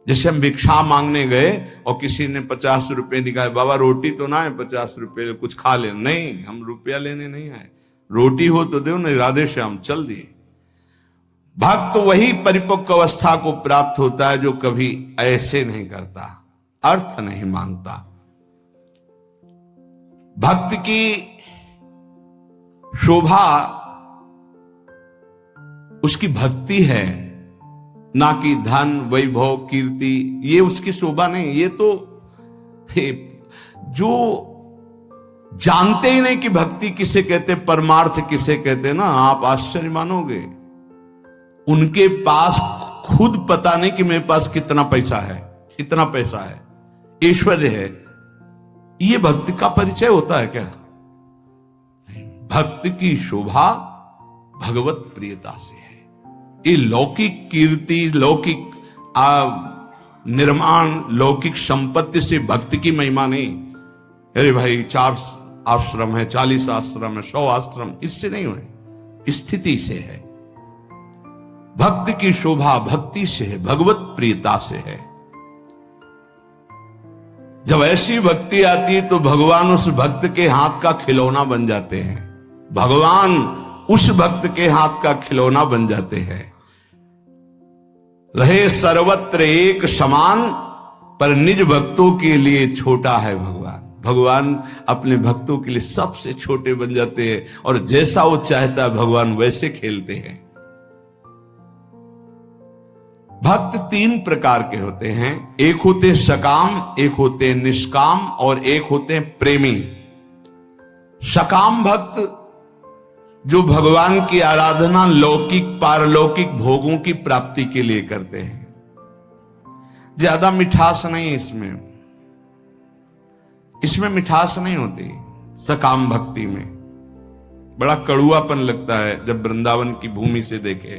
जैसे हम भिक्षा मांगने गए और किसी ने 50 रुपए दिखाए, बाबा रोटी तो ना है, 50 रुपए कुछ खा ले। नहीं, हम रुपया लेने नहीं आए, रोटी हो तो दो, नहीं राधे श्याम चल दिए। भक्त वही परिपक्व अवस्था को प्राप्त होता है जो कभी ऐसे नहीं करता, अर्थ नहीं मांगता। भक्त की शोभा उसकी भक्ति है, ना कि धन वैभव कीर्ति। ये उसकी शोभा नहीं। ये तो जो जानते ही नहीं कि भक्ति किसे कहते, परमार्थ किसे कहते ना, आप आश्चर्य मानोगे। उनके पास खुद पता नहीं कि मेरे पास कितना पैसा है, कितना पैसा है, ऐश्वर्य है। ये भक्ति का परिचय होता है क्या? भक्त की शोभा भगवत प्रियता से है। ये लौकिक कीर्ति, लौकिक निर्माण, लौकिक संपत्ति से भक्ति की महिमा नहीं। अरे भाई 4 आश्रम है, 40 आश्रम है, 100 आश्रम, इससे नहीं हुए, स्थिति से है। भक्त की शोभा भक्ति से है, भगवत प्रियता से है। जब ऐसी भक्ति आती है तो भगवान उस भक्त के हाथ का खिलौना बन जाते हैं। भगवान उस भक्त के हाथ का खिलौना बन जाते हैं। रहे सर्वत्र एक समान, पर निज भक्तों के लिए छोटा है भगवान। भगवान अपने भक्तों के लिए सबसे छोटे बन जाते हैं, और जैसा वो चाहता है भगवान वैसे खेलते हैं। भक्त 3 प्रकार के होते हैं। एक होते सकाम, एक होते निष्काम, और एक होते प्रेमी। सकाम भक्त जो भगवान की आराधना लौकिक पारलौकिक भोगों की प्राप्ति के लिए करते हैं। ज्यादा मिठास नहीं इसमें मिठास नहीं होती। सकाम भक्ति में बड़ा कड़ुआपन लगता है जब वृंदावन की भूमि से देखे।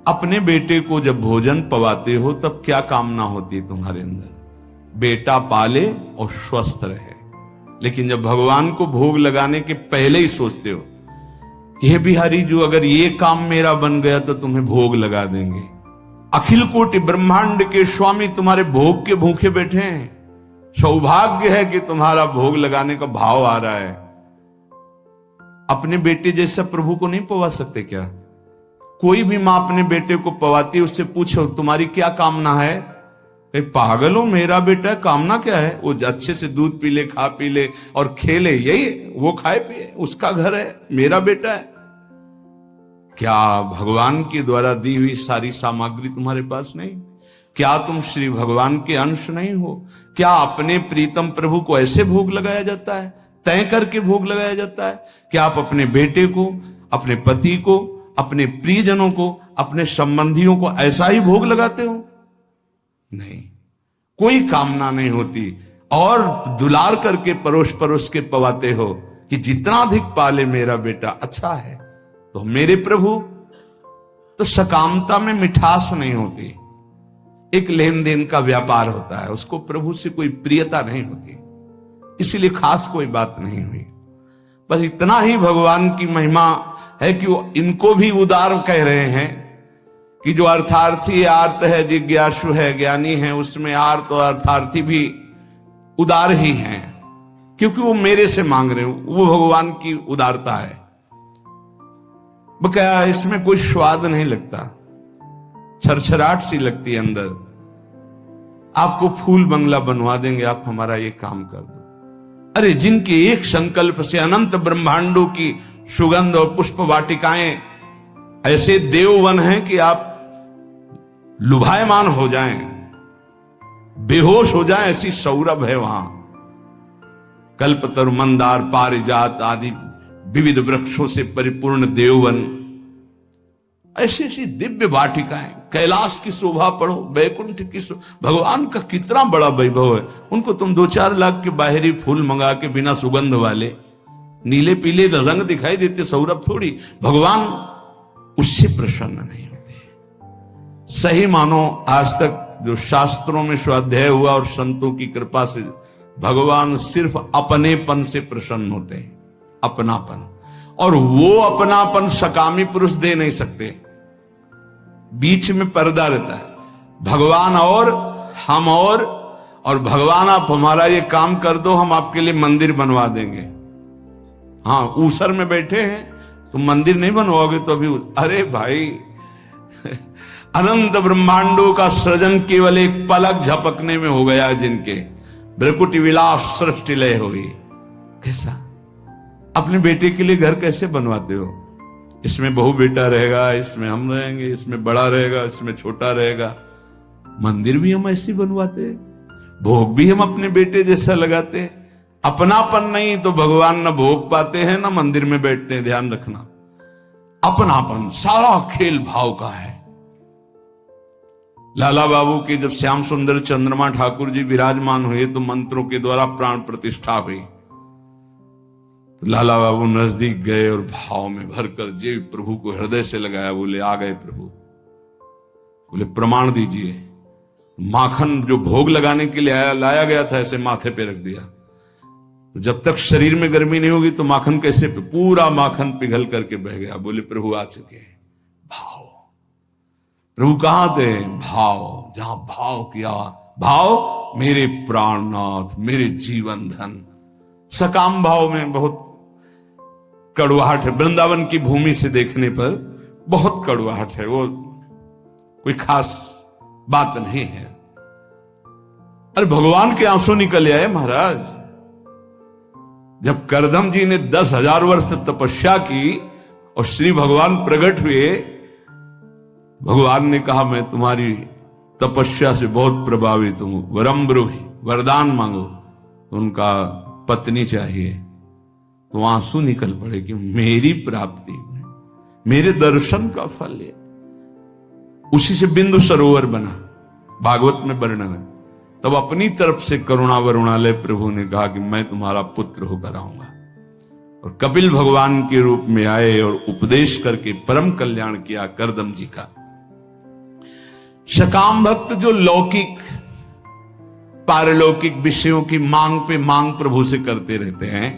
अपने बेटे को जब भोजन पवाते हो तब क्या कामना होती है तुम्हारे अंदर? बेटा पाले और स्वस्थ रहे। लेकिन जब भगवान को भोग लगाने के पहले ही सोचते हो कि हे बिहारी जो, अगर ये काम मेरा बन गया तो तुम्हें भोग लगा देंगे। अखिल कोटि ब्रह्मांड के स्वामी तुम्हारे भोग के भूखे बैठे हैं। सौभाग्य है कि तुम्हारा भोग लगाने का भाव आ रहा है। अपने बेटे जैसा प्रभु को नहीं पवा सकते क्या? कोई भी मां अपने बेटे को पवाती है, उससे पूछो तुम्हारी क्या कामना है? पागल हो, मेरा बेटा कामना क्या है? वो अच्छे से दूध पी ले, खा पी ले और खेले, यही वो खाए पिए, उसका घर है, मेरा बेटा है। क्या भगवान के द्वारा दी हुई सारी सामग्री तुम्हारे पास नहीं? क्या तुम श्री भगवान के अंश नहीं हो? क्या अपने प्रीतम प्रभु को ऐसे भोग लगाया जाता है? तय करके भोग लगाया जाता है? क्या आप अपने बेटे को, अपने पति को, अपने प्रियजनों को, अपने संबंधियों को ऐसा ही भोग लगाते हो? नहीं, कोई कामना नहीं होती। और दुलार करके परोस परोस के पवाते हो कि जितना अधिक पाले मेरा बेटा अच्छा है। तो मेरे प्रभु, तो सकामता में मिठास नहीं होती। एक लेन देन का व्यापार होता है, उसको प्रभु से कोई प्रियता नहीं होती। इसीलिए खास कोई बात नहीं हुई। बस इतना ही भगवान की महिमा है कि वो इनको भी उदार कह रहे हैं कि जो अर्थार्थी आर्त है, जिज्ञासु है, ज्ञानी है, उसमें आर्त और अर्थार्थी भी उदार ही हैं, क्योंकि वो मेरे से मांग रहे हो। वो भगवान की उदारता है। बकाया इसमें कोई स्वाद नहीं लगता, छरछराहट सी लगती है अंदर। आपको फूल बंगला बनवा देंगे, आप हमारा ये काम कर दो। अरे जिनके एक संकल्प से अनंत ब्रह्मांडों की सुगंध और पुष्प वाटिकाएं, ऐसे देववन हैं कि आप लुभायमान हो जाएं, बेहोश हो जाएं, ऐसी सौरभ है वहां। कल्पतरु, मंदार, पारिजात आदि विविध वृक्षों से परिपूर्ण देववन, ऐसी ऐसी दिव्य वाटिकाएं। कैलाश की शोभा पढ़ो, वैकुंठ की भगवान का कितना बड़ा वैभव है। उनको तुम 2-4 लाख के बाहरी फूल मंगा के बिना सुगंध वाले, नीले पीले रंग दिखाई देते, सौरभ थोड़ी। भगवान उससे प्रसन्न नहीं होते। सही मानो, आज तक जो शास्त्रों में स्वाध्याय हुआ और संतों की कृपा से, भगवान सिर्फ अपनेपन से प्रसन्न होते हैं, अपनापन। और वो अपनापन सकामी पुरुष दे नहीं सकते। बीच में पर्दा रहता है, भगवान और हम और भगवान आप हमारा ये काम कर दो, हम आपके लिए मंदिर बनवा देंगे। हाँ, ऊसर में बैठे हैं, तुम मंदिर नहीं बनवाओगे तो अभी, अरे भाई अनंत ब्रह्मांडों का सृजन केवल एक पलक झपकने में हो गया, जिनके भ्रकुटी विलास सृष्टि लय हुई। कैसा अपने बेटे के लिए घर कैसे बनवाते हो? इसमें बहू बेटा रहेगा, इसमें हम रहेंगे, इसमें बड़ा रहेगा, इसमें छोटा रहेगा। मंदिर भी हम ऐसे बनवाते, भोग भी हम अपने बेटे जैसा लगाते। अपनापन नहीं तो भगवान न भोग पाते हैं न मंदिर में बैठते हैं। ध्यान रखना, अपनापन सारा खेल भाव का है। लाला बाबू के जब श्याम सुंदर चंद्रमा ठाकुर जी विराजमान हुए तो मंत्रों के द्वारा प्राण प्रतिष्ठा हुई। तो लाला बाबू नजदीक गए और भाव में भरकर जीव प्रभु को हृदय से लगाया। बोले आ गए प्रभु। बोले प्रमाण दीजिए। माखन जो भोग लगाने के लिए लाया गया था ऐसे माथे पे रख दिया। तो जब तक शरीर में गर्मी नहीं होगी तो माखन कैसे, पूरा माखन पिघल करके बह गया। बोले प्रभु आ चुके हैं। भाव, प्रभु कहां थे? भाव, जहां भाव किया, भाव मेरे प्राणनाथ, मेरे जीवन धन। सकाम भाव में बहुत कड़वाहट है। वृंदावन की भूमि से देखने पर बहुत कड़वाहट है, वो कोई खास बात नहीं है। अरे भगवान के आंसू निकल आए महाराज। जब करदम जी ने 10,000 वर्ष तपस्या की और श्री भगवान प्रकट हुए, भगवान ने कहा मैं तुम्हारी तपस्या से बहुत प्रभावित हूं, वरम ब्रूहि, वरदान मांगो। उनका पत्नी चाहिए। तो आंसू निकल पड़े कि मेरी प्राप्ति में, मेरे दर्शन का फल है। उसी से बिंदु सरोवर बना, भागवत में वर्णन है। तब अपनी तरफ से करुणा वरुणालय प्रभु ने कहा कि मैं तुम्हारा पुत्र होकर आऊंगा। और कपिल भगवान के रूप में आए और उपदेश करके परम कल्याण किया करदम जी का। सकाम भक्त जो लौकिक पारलौकिक विषयों की मांग पे मांग प्रभु से करते रहते हैं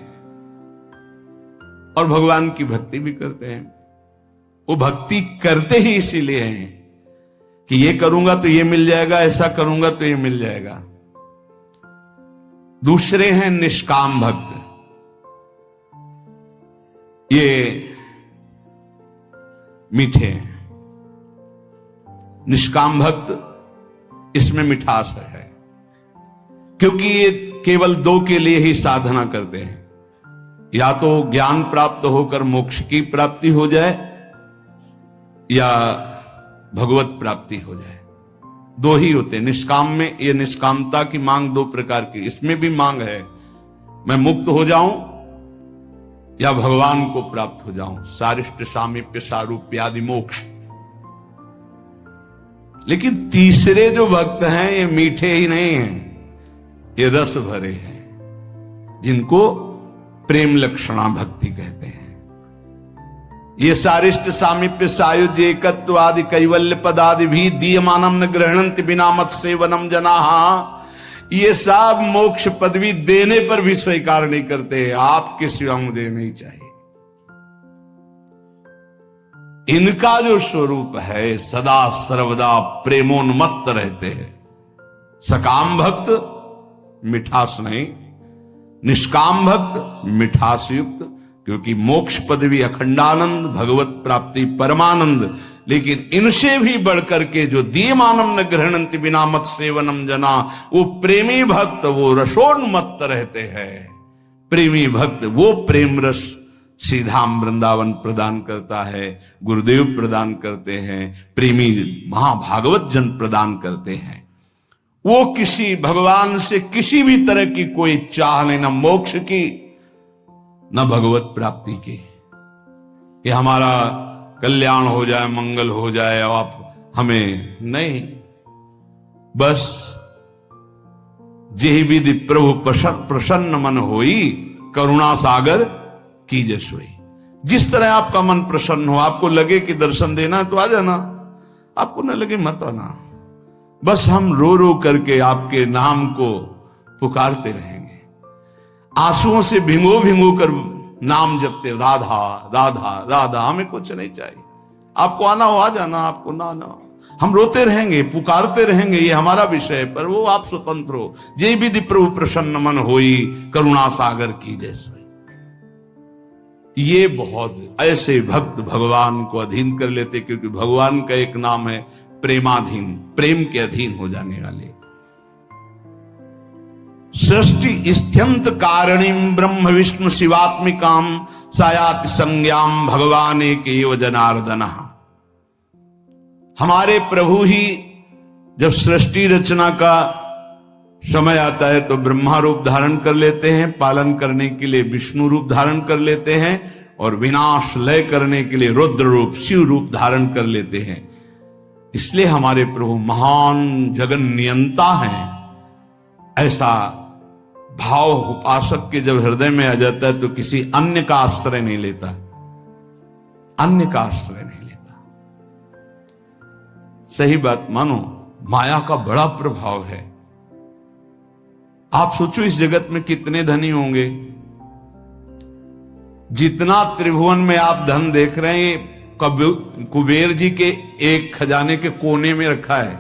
और भगवान की भक्ति भी करते हैं। वो भक्ति करते ही इसीलिए हैं कि ये करूंगा तो ये मिल जाएगा, ऐसा करूंगा तो ये मिल जाएगा। दूसरे हैं निष्काम भक्त। ये मीठे हैं। निष्काम भक्त, इसमें मिठास है, क्योंकि ये केवल दो के लिए ही साधना करते हैं। या तो ज्ञान प्राप्त होकर मोक्ष की प्राप्ति हो जाए या भगवत प्राप्ति हो जाए। दो ही होते हैं निष्काम में। ये निष्कामता की मांग दो प्रकार की, इसमें भी मांग है मैं मुक्त हो जाऊं या भगवान को प्राप्त हो जाऊं, सारिष्ट सामीप्य सारूप्यादि मोक्ष। लेकिन तीसरे जो भक्त हैं ये मीठे ही नहीं हैं, ये रस भरे हैं, जिनको प्रेम लक्षणा भक्ति कहते हैं। ये सारिष्ट सामीप्य सायुज्य एकत्व आदि कैवल्य पदादि भी दीयमानम न ग्रहणन्ति बिना मत सेवनम जनाहा। ये सब मोक्ष पदवी देने पर भी स्वीकार नहीं करते। आपके सिवा मुझे नहीं चाहिए। इनका जो स्वरूप है सदा सर्वदा प्रेमोन्मत्त रहते हैं। सकाम भक्त मिठास नहीं, निष्काम भक्त मिठास युक्त, क्योंकि मोक्ष पदवी अखंडानंद, भगवत प्राप्ति परमानंद। लेकिन इनसे भी बढ़कर के जो दीयमानम न ग्रहणन्ति बिना मत सेवनम जना, वो प्रेमी भक्त, वो रसोन्मत्त रहते हैं। प्रेमी भक्त वो प्रेम रस सीधाम वृंदावन प्रदान करता है, गुरुदेव प्रदान करते हैं, प्रेमी महाभागवत जन प्रदान करते हैं। वो किसी भगवान से किसी भी तरह की कोई चाह नहीं, न मोक्ष की न भगवत प्राप्ति की, कि हमारा कल्याण हो जाए, मंगल हो जाए और आप हमें नहीं। बस जेहि विधि प्रभु प्रसन्न मन होई, करुणा सागर कीजे सोई। जिस तरह आपका मन प्रसन्न हो, आपको लगे कि दर्शन देना तो आ जाना, आपको न लगे मत आना। बस हम रो रो करके आपके नाम को पुकारते रहेंगे, आंसुओं से भिंगो भिंगो कर नाम जपते, राधा राधा राधा। हमें कुछ नहीं चाहिए, आपको आना हो आ जाना, आपको ना आना हम रोते रहेंगे, पुकारते रहेंगे, ये हमारा विषय। पर वो आप स्वतंत्र हो। जे विधि प्रभु प्रसन्न मन होई, करुणा सागर की जैसे। ये बहुत ऐसे भक्त भगवान को अधीन कर लेते, क्योंकि भगवान का एक नाम है प्रेमाधीन, प्रेम के अधीन हो जाने वाले। सृष्टि स्त्यंत कारणीम ब्रह्म विष्णु शिवात्मिकाम सायाति संज्ञाम भगवान एकेव जनार्दन। हमारे प्रभु ही जब सृष्टि रचना का समय आता है तो ब्रह्मा रूप धारण कर लेते हैं, पालन करने के लिए विष्णु रूप धारण कर लेते हैं, और विनाश लय करने के लिए रुद्र रूप शिव रूप धारण कर लेते हैं। इसलिए हमारे प्रभु महान जगन नियंता हैं। ऐसा भाव उपासक के जब हृदय में आ जाता है तो किसी अन्य का आश्रय नहीं लेता, अन्य का आश्रय नहीं लेता। सही बात मानो, माया का बड़ा प्रभाव है। आप सोचो इस जगत में कितने धनी होंगे, जितना त्रिभुवन में आप धन देख रहे हैं कुबेर जी के एक खजाने के कोने में रखा है।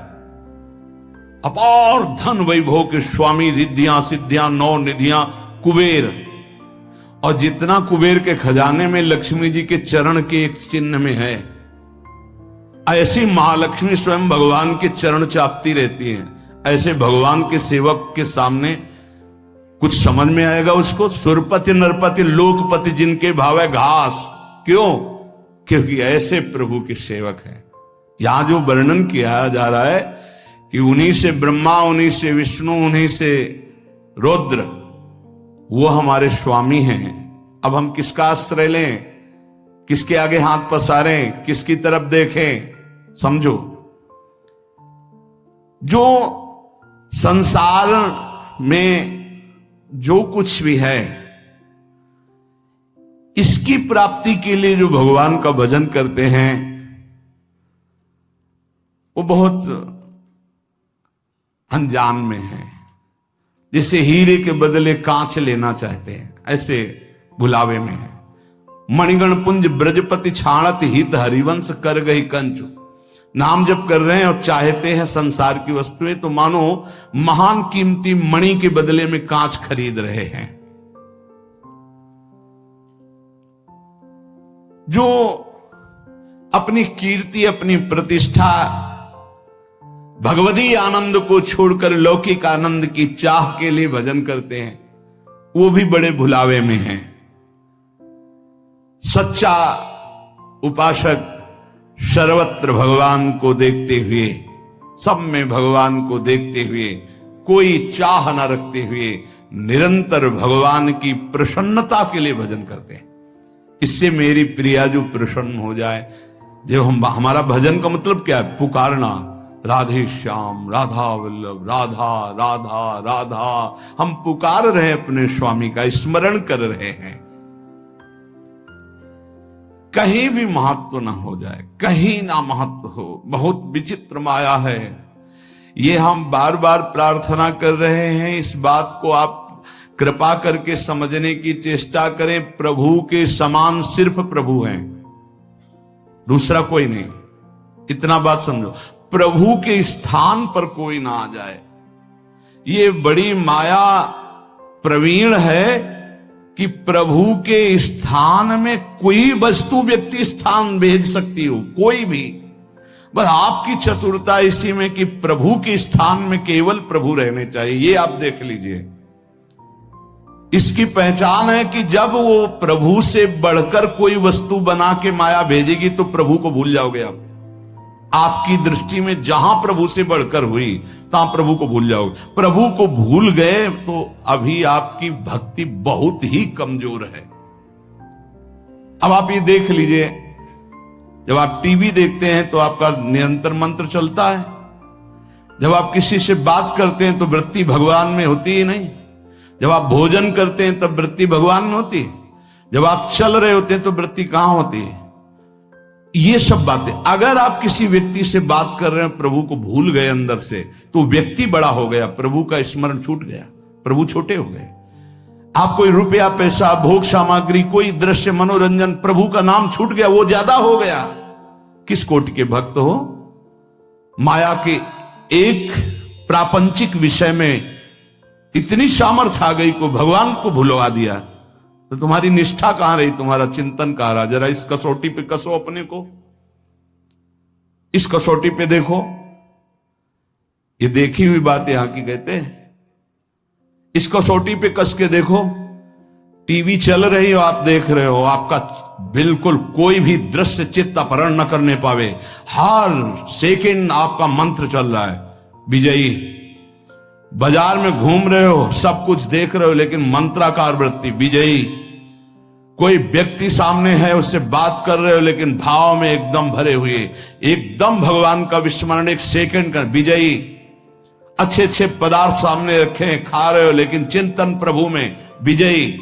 अपार धन वैभव के स्वामी, रिद्धियां सिद्धियां नौ निधियां कुबेर, और जितना कुबेर के खजाने में लक्ष्मी जी के चरण के एक चिन्ह में है, ऐसी महालक्ष्मी स्वयं भगवान के चरण चापती रहती हैं। ऐसे भगवान के सेवक के सामने कुछ समझ में आएगा उसको? सुरपति नरपति लोकपति जिनके भाव है घास। क्यों? क्योंकि ऐसे प्रभु के सेवक हैं। यहां जो वर्णन किया जा रहा है कि उन्हीं से ब्रह्मा, उन्हीं से विष्णु, उन्हीं से रुद्र, वो हमारे स्वामी हैं। अब हम किसका आश्रय लें, किसके आगे हाथ पसारें, किसकी तरफ देखें? समझो, जो संसार में जो कुछ भी है, इसकी प्राप्ति के लिए जो भगवान का भजन करते हैं वो बहुत अनजान में है। जैसे हीरे के बदले कांच लेना चाहते हैं, ऐसे भुलावे में है। मणिगण पुंज ब्रजपति छाणत हित हरिवंश कर गई कंचु। नाम जप कर रहे हैं और चाहते हैं संसार की वस्तुएं, तो मानो महान कीमती मणि के बदले में कांच खरीद रहे हैं। जो अपनी कीर्ति, अपनी प्रतिष्ठा, भगवदी आनंद को छोड़कर लौकिक आनंद की चाह के लिए भजन करते हैं, वो भी बड़े भुलावे में हैं। सच्चा उपासक सर्वत्र भगवान को देखते हुए, सब में भगवान को देखते हुए, कोई चाह न रखते हुए निरंतर भगवान की प्रसन्नता के लिए भजन करते हैं। इससे मेरी प्रिया जो प्रसन्न हो जाए। जो हमारा भजन का मतलब क्या है? पुकारना, राधे श्याम, राधा वल्लभ, राधा राधा राधा। हम पुकार रहे हैं, अपने स्वामी का स्मरण कर रहे हैं। कहीं भी महत्व ना हो जाए, कहीं ना महत्व हो। बहुत विचित्र माया है। ये हम बार बार प्रार्थना कर रहे हैं। इस बात को आप कृपा करके समझने की चेष्टा करें। प्रभु के समान सिर्फ प्रभु हैं, दूसरा कोई नहीं। इतना बात समझो, प्रभु के स्थान पर कोई ना आ जाए। ये बड़ी माया प्रवीण है कि प्रभु के स्थान में कोई वस्तु, व्यक्ति स्थान भेज सकती हो, कोई भी। बस आपकी चतुरता इसी में कि प्रभु के स्थान में केवल प्रभु रहने चाहिए। ये आप देख लीजिए। इसकी पहचान है कि जब वो प्रभु से बढ़कर कोई वस्तु बना के माया भेजेगी तो प्रभु को भूल जाओगे आप। आपकी दृष्टि में जहां प्रभु से बढ़कर हुई तहां प्रभु को भूल जाओगे। प्रभु को भूल गए तो अभी आपकी भक्ति बहुत ही कमजोर है। अब आप ये देख लीजिए, जब आप टीवी देखते हैं तो आपका निरंतर मंत्र चलता है। जब आप किसी से बात करते हैं तो वृत्ति भगवान में होती ही नहीं। जब आप भोजन करते हैं तब वृत्ति भगवान में होती है। जब आप चल रहे होते हैं तो वृत्ति कहां होती है? ये सब बातें, अगर आप किसी व्यक्ति से बात कर रहे हैं, प्रभु को भूल गए अंदर से, तो व्यक्ति बड़ा हो गया, प्रभु का स्मरण छूट गया, प्रभु छोटे हो गए। आप कोई रुपया पैसा, भोग सामग्री, कोई दृश्य, मनोरंजन, प्रभु का नाम छूट गया, वो ज्यादा हो गया। किस कोटि के भक्त हो? माया के एक प्रापंचिक विषय में इतनी सामर्थ्य आ गई को भगवान को भुलवा दिया, तो तुम्हारी निष्ठा कहां रही, तुम्हारा चिंतन कहां रहा? जरा इस कसौटी पे कसो अपने को, इस कसौटी पे देखो। ये देखी हुई बात यहां की कहते हैं। इस कसौटी पे कस के देखो। टीवी चल रही हो, आप देख रहे हो, आपका बिल्कुल कोई भी दृश्य चित्त अपहरण न करने पावे, हर सेकंड आपका मंत्र चल रहा है विजयी। बाजार में घूम रहे हो, सब कुछ देख रहे हो, लेकिन मंत्राकार वृत्ति विजयी। कोई व्यक्ति सामने है, उससे बात कर रहे हो, लेकिन भाव में एकदम भरे हुए, एकदम भगवान का विस्मरण, एक सेकंड का विजयी। अच्छे अच्छे पदार्थ सामने रखे हैं, खा रहे हो, लेकिन चिंतन प्रभु में विजयी।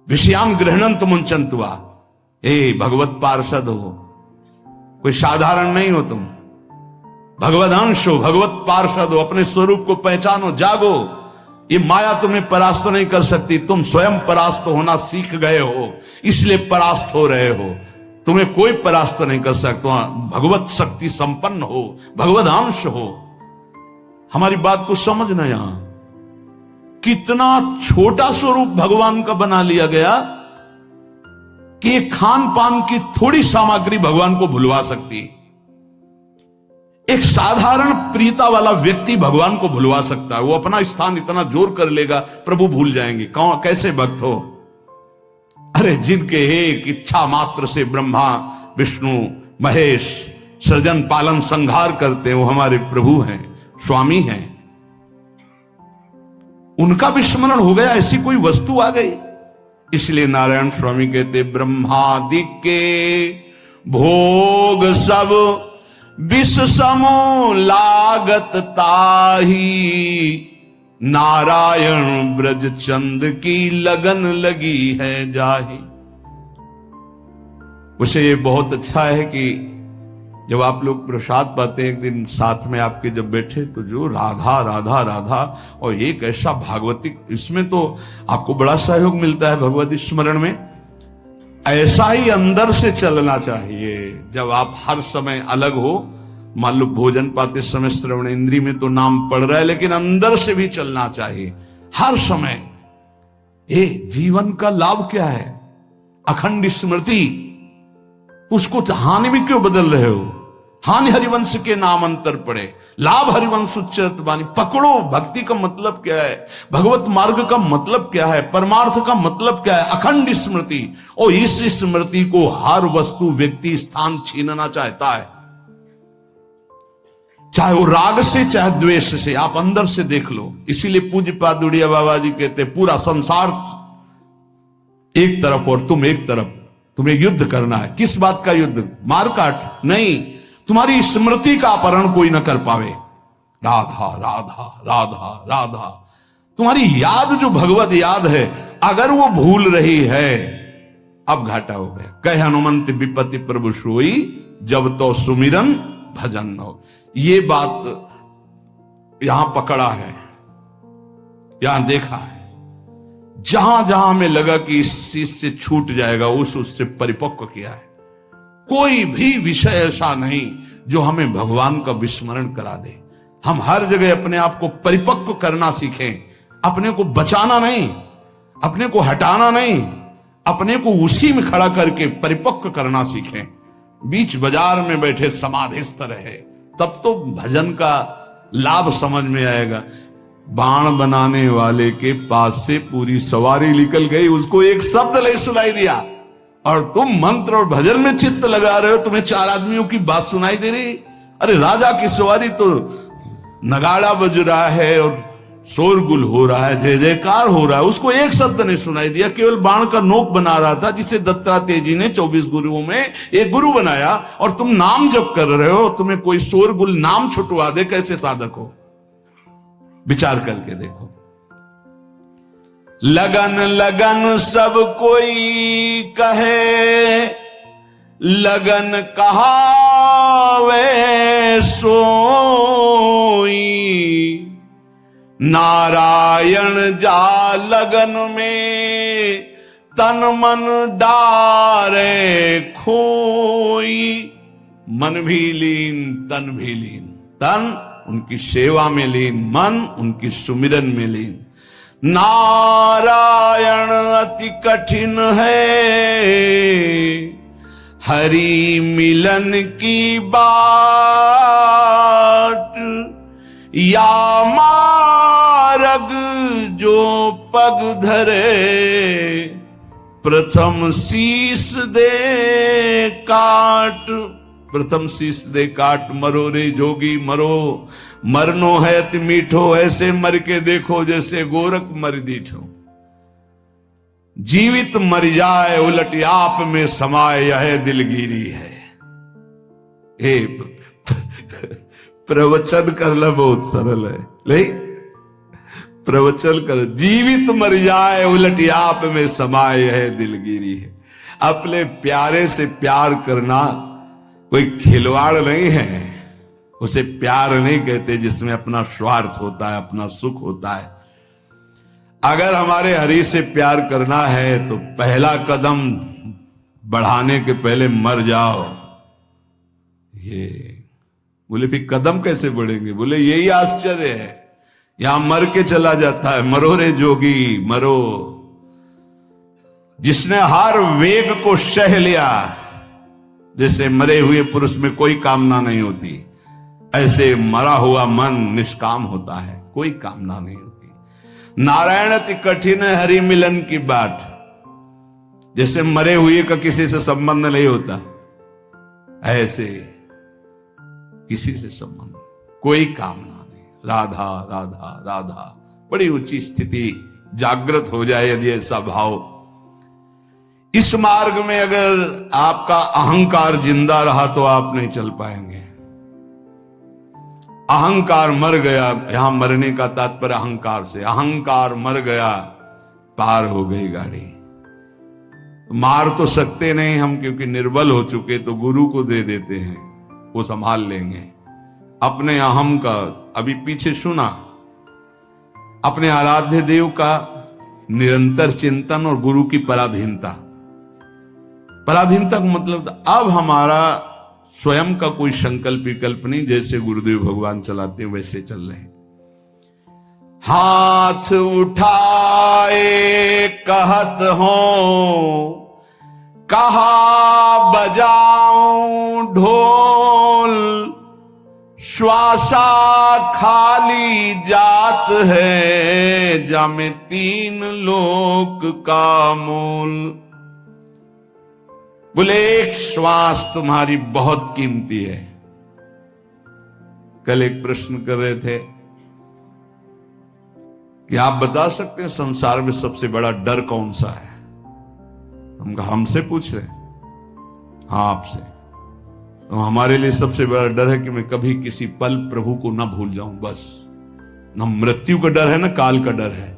विषयान गृहणंत मुंचंतुआ, हे भगवत पार्षद हो, कोई साधारण नहीं हो तुम, भगवत अंश हो, भगवत पार्षद हो, अपने स्वरूप को पहचानो, जागो। ये माया तुम्हें परास्त नहीं कर सकती, तुम स्वयं परास्त होना सीख गए हो, इसलिए परास्त हो रहे हो। तुम्हें कोई परास्त नहीं कर सकता, भगवत शक्ति संपन्न हो, भगवत अंश हो। हमारी बात को समझना, यहां कितना छोटा स्वरूप भगवान का बना लिया गया कि खान पान की थोड़ी सामग्री भगवान को भुलवा सकती। एक साधारण प्रियता वाला व्यक्ति भगवान को भुलवा सकता है। वो अपना स्थान इतना जोर कर लेगा, प्रभु भूल जाएंगे। कौन, कैसे भक्त हो? अरे जिनके एक इच्छा मात्र से ब्रह्मा विष्णु महेश सृजन पालन संहार करते हैं, वो हमारे प्रभु हैं, स्वामी हैं। उनका विस्मरण हो गया, ऐसी कोई वस्तु आ गई। इसलिए नारायण स्वामी कहते, ब्रह्मादि के भोग सब विष समो लागत ताही, नारायण ब्रज चंद की लगन लगी है जाही। उसे ये बहुत अच्छा है कि जब आप लोग प्रसाद पाते हैं, एक दिन साथ में आपके जब बैठे, तो जो राधा राधा राधा और एक ऐसा भागवती, इसमें तो आपको बड़ा सहयोग मिलता है भगवती स्मरण में। ऐसा ही अंदर से चलना चाहिए। जब आप हर समय अलग हो, मान लो भोजन पाते समय श्रवण इंद्री में तो नाम पड़ रहा है, लेकिन अंदर से भी चलना चाहिए हर समय। ये जीवन का लाभ क्या है? अखंड स्मृति। उसको हानि में क्यों बदल रहे हो? हानि हरिवंश के नाम अंतर पड़े, लाभ हरिवंश उच्चत वाणी। पकड़ो, भक्ति का मतलब क्या है, भगवत मार्ग का मतलब क्या है, परमार्थ का मतलब क्या है? अखंड स्मृति। और इस स्मृति को हर वस्तु व्यक्ति स्थान छीनना चाहता है, चाहे वो राग से चाहे द्वेष से। आप अंदर से देख लो। इसीलिए पूज्य पाद उड़िया बाबा जी कहते, पूरा संसार एक तरफ और तुम एक तरफ, तुम्हें युद्ध करना है। किस बात का युद्ध? मारकाट नहीं, तुम्हारी स्मृति का अपहरण कोई न कर पावे। राधा राधा राधा राधा, तुम्हारी याद जो भगवत याद है, अगर वो भूल रही है, अब घाटा हो गया। कह हनुमंत विपत्ति प्रभु सोई, जब तो सुमिरन भजन हो। ये बात यहां पकड़ा है, यहां देखा है। जहां जहां हमें लगा कि इस चीज से छूट जाएगा, उससे परिपक्व किया है। कोई भी विषय ऐसा नहीं जो हमें भगवान का विस्मरण करा दे। हम हर जगह अपने आप को परिपक्व करना सीखें, अपने को बचाना नहीं, अपने को हटाना नहीं, अपने को उसी में खड़ा करके परिपक्व करना सीखें। बीच बाजार में बैठे समाधिस्थ रहे, तब तो भजन का लाभ समझ में आएगा। बाण बनाने वाले के पास से पूरी सवारी निकल गई, उसको एक शब्द नहीं सुनाई दिया, और तुम मंत्र और भजन में चित्त लगा रहे हो, तुम्हें चार आदमियों की बात सुनाई दे रही। अरे राजा की सवारी तो नगाड़ा बज रहा है और शोरगुल हो रहा है, जय जयकार हो रहा है, उसको एक शब्द नहीं सुनाई दिया। केवल बाण का नोक बना रहा था, जिसे दत्तात्रेय जी ने 24 गुरुओं में एक गुरु बनाया, और तुम नाम जप कर रहे हो। तुम्हें कोई शोरगुल नाम छुटवा दे, कैसे साधक हो? विचार करके देखो। लगन लगन सब कोई कहे, लगन कहावे सोई, नारायण जा लगन में तन मन डारे खोई। मन भी लीन तन भी लीन, तन उनकी सेवा में लीन, मन उनकी सुमिरन में लीन। नारायण अति कठिन है, हरि मिलन की बाट, या मार्ग जो पग धरे, प्रथम शीस दे काट। प्रथम शीस दे काट, मरो रे जोगी मरो, मरनो है ति मीठो, ऐसे मर के देखो जैसे गोरख मर दीठो। जीवित मर जाए उलट आप में समाए, यह दिलगिरी है। हे प्रवचन करना बहुत सरल है, नहीं प्रवचन कर, जीवित मर जाए उलट आप में समाए, यह दिलगिरी है। अपने प्यारे से प्यार करना कोई खिलवाड़ नहीं है, उसे प्यार नहीं कहते जिसमें अपना स्वार्थ होता है, अपना सुख होता है। अगर हमारे हरि से प्यार करना है तो पहला कदम बढ़ाने के पहले मर जाओ। ये बोले फिर कदम कैसे बढ़ेंगे? बोले यही आश्चर्य है, यहां मर के चला जाता है। मरो रे जोगी मरो। जिसने हर वेग को सह लिया, जैसे मरे हुए पुरुष में कोई कामना नहीं होती, ऐसे मरा हुआ मन निष्काम होता है, कोई कामना नहीं होती। नारायण अति कठिन है हरि मिलन की बाट। जैसे मरे हुए का किसी से संबंध नहीं होता, ऐसे किसी से संबंध, कोई कामना नहीं। राधा राधा राधा, बड़ी ऊंची स्थिति जागृत हो जाए यदि ऐसा भाव। इस मार्ग में अगर आपका अहंकार जिंदा रहा तो आप नहीं चल पाएंगे। अहंकार मर गया, यहां मरने का तात्पर्य अहंकार से, अहंकार मर गया, पार हो गई गाड़ी। मार तो सकते नहीं हम, क्योंकि निर्बल हो चुके, तो गुरु को दे देते हैं, वो संभाल लेंगे। अपने अहम का अभी पीछे सुना, अपने आराध्य देव का निरंतर चिंतन और गुरु की पराधीनता। पराधीनता का मतलब अब हमारा स्वयं का कोई संकल्प विकल्प नहीं, जैसे गुरुदेव भगवान चलाते हैं वैसे चल रहे हैं। हाथ उठाए कहत हो, कहा बजाऊं ढोल, श्वासा खाली जात है, जामे तीन लोक का मोल। बोले एक श्वास तुम्हारी बहुत कीमती है। कल एक प्रश्न कर रहे थे कि आप बता सकते हैं संसार में सबसे बड़ा डर कौन सा है? हम कहा हमसे पूछ रहे? हाँ आपसे। तो हमारे लिए सबसे बड़ा डर है कि मैं कभी किसी पल प्रभु को ना भूल जाऊं, बस। ना मृत्यु का डर है ना काल का डर है।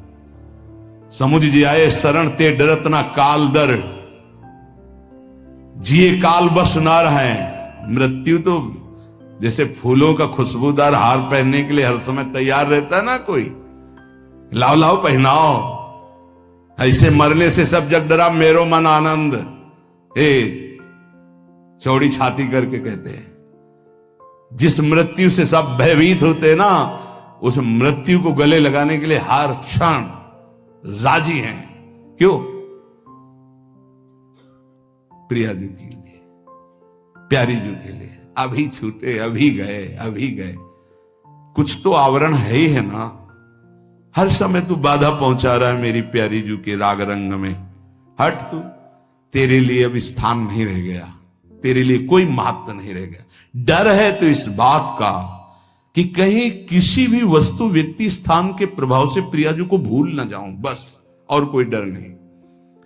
समुझ जी आए शरण ते डरत ना काल डर, जिए काल बस ना रहे। मृत्यु तो जैसे फूलों का खुशबूदार हार पहनने के लिए हर समय तैयार रहता है ना कोई, लाओ लाओ पहनाओ, ऐसे मरने से सब जग डरा मेरो मन आनंद, ए चौड़ी छाती करके कहते हैं। जिस मृत्यु से सब भयभीत होते हैं ना, उस मृत्यु को गले लगाने के लिए हर क्षण राजी हैं। क्यों? प्रिया जी के लिए, प्यारी जी के लिए। अभी छूटे, अभी गए, अभी गए। कुछ तो आवरण है ही है ना। हर समय तू बाधा पहुंचा रहा है मेरी प्यारी जी के राग रंग में। हट तू, तेरे लिए अब स्थान नहीं रह गया, तेरे लिए कोई महत्व नहीं रह गया। डर है तो इस बात का कि कहीं किसी भी वस्तु व्यक्ति स्थान के प्रभाव से प्रिया जी को भूल ना जाऊं, बस। और कोई डर नहीं।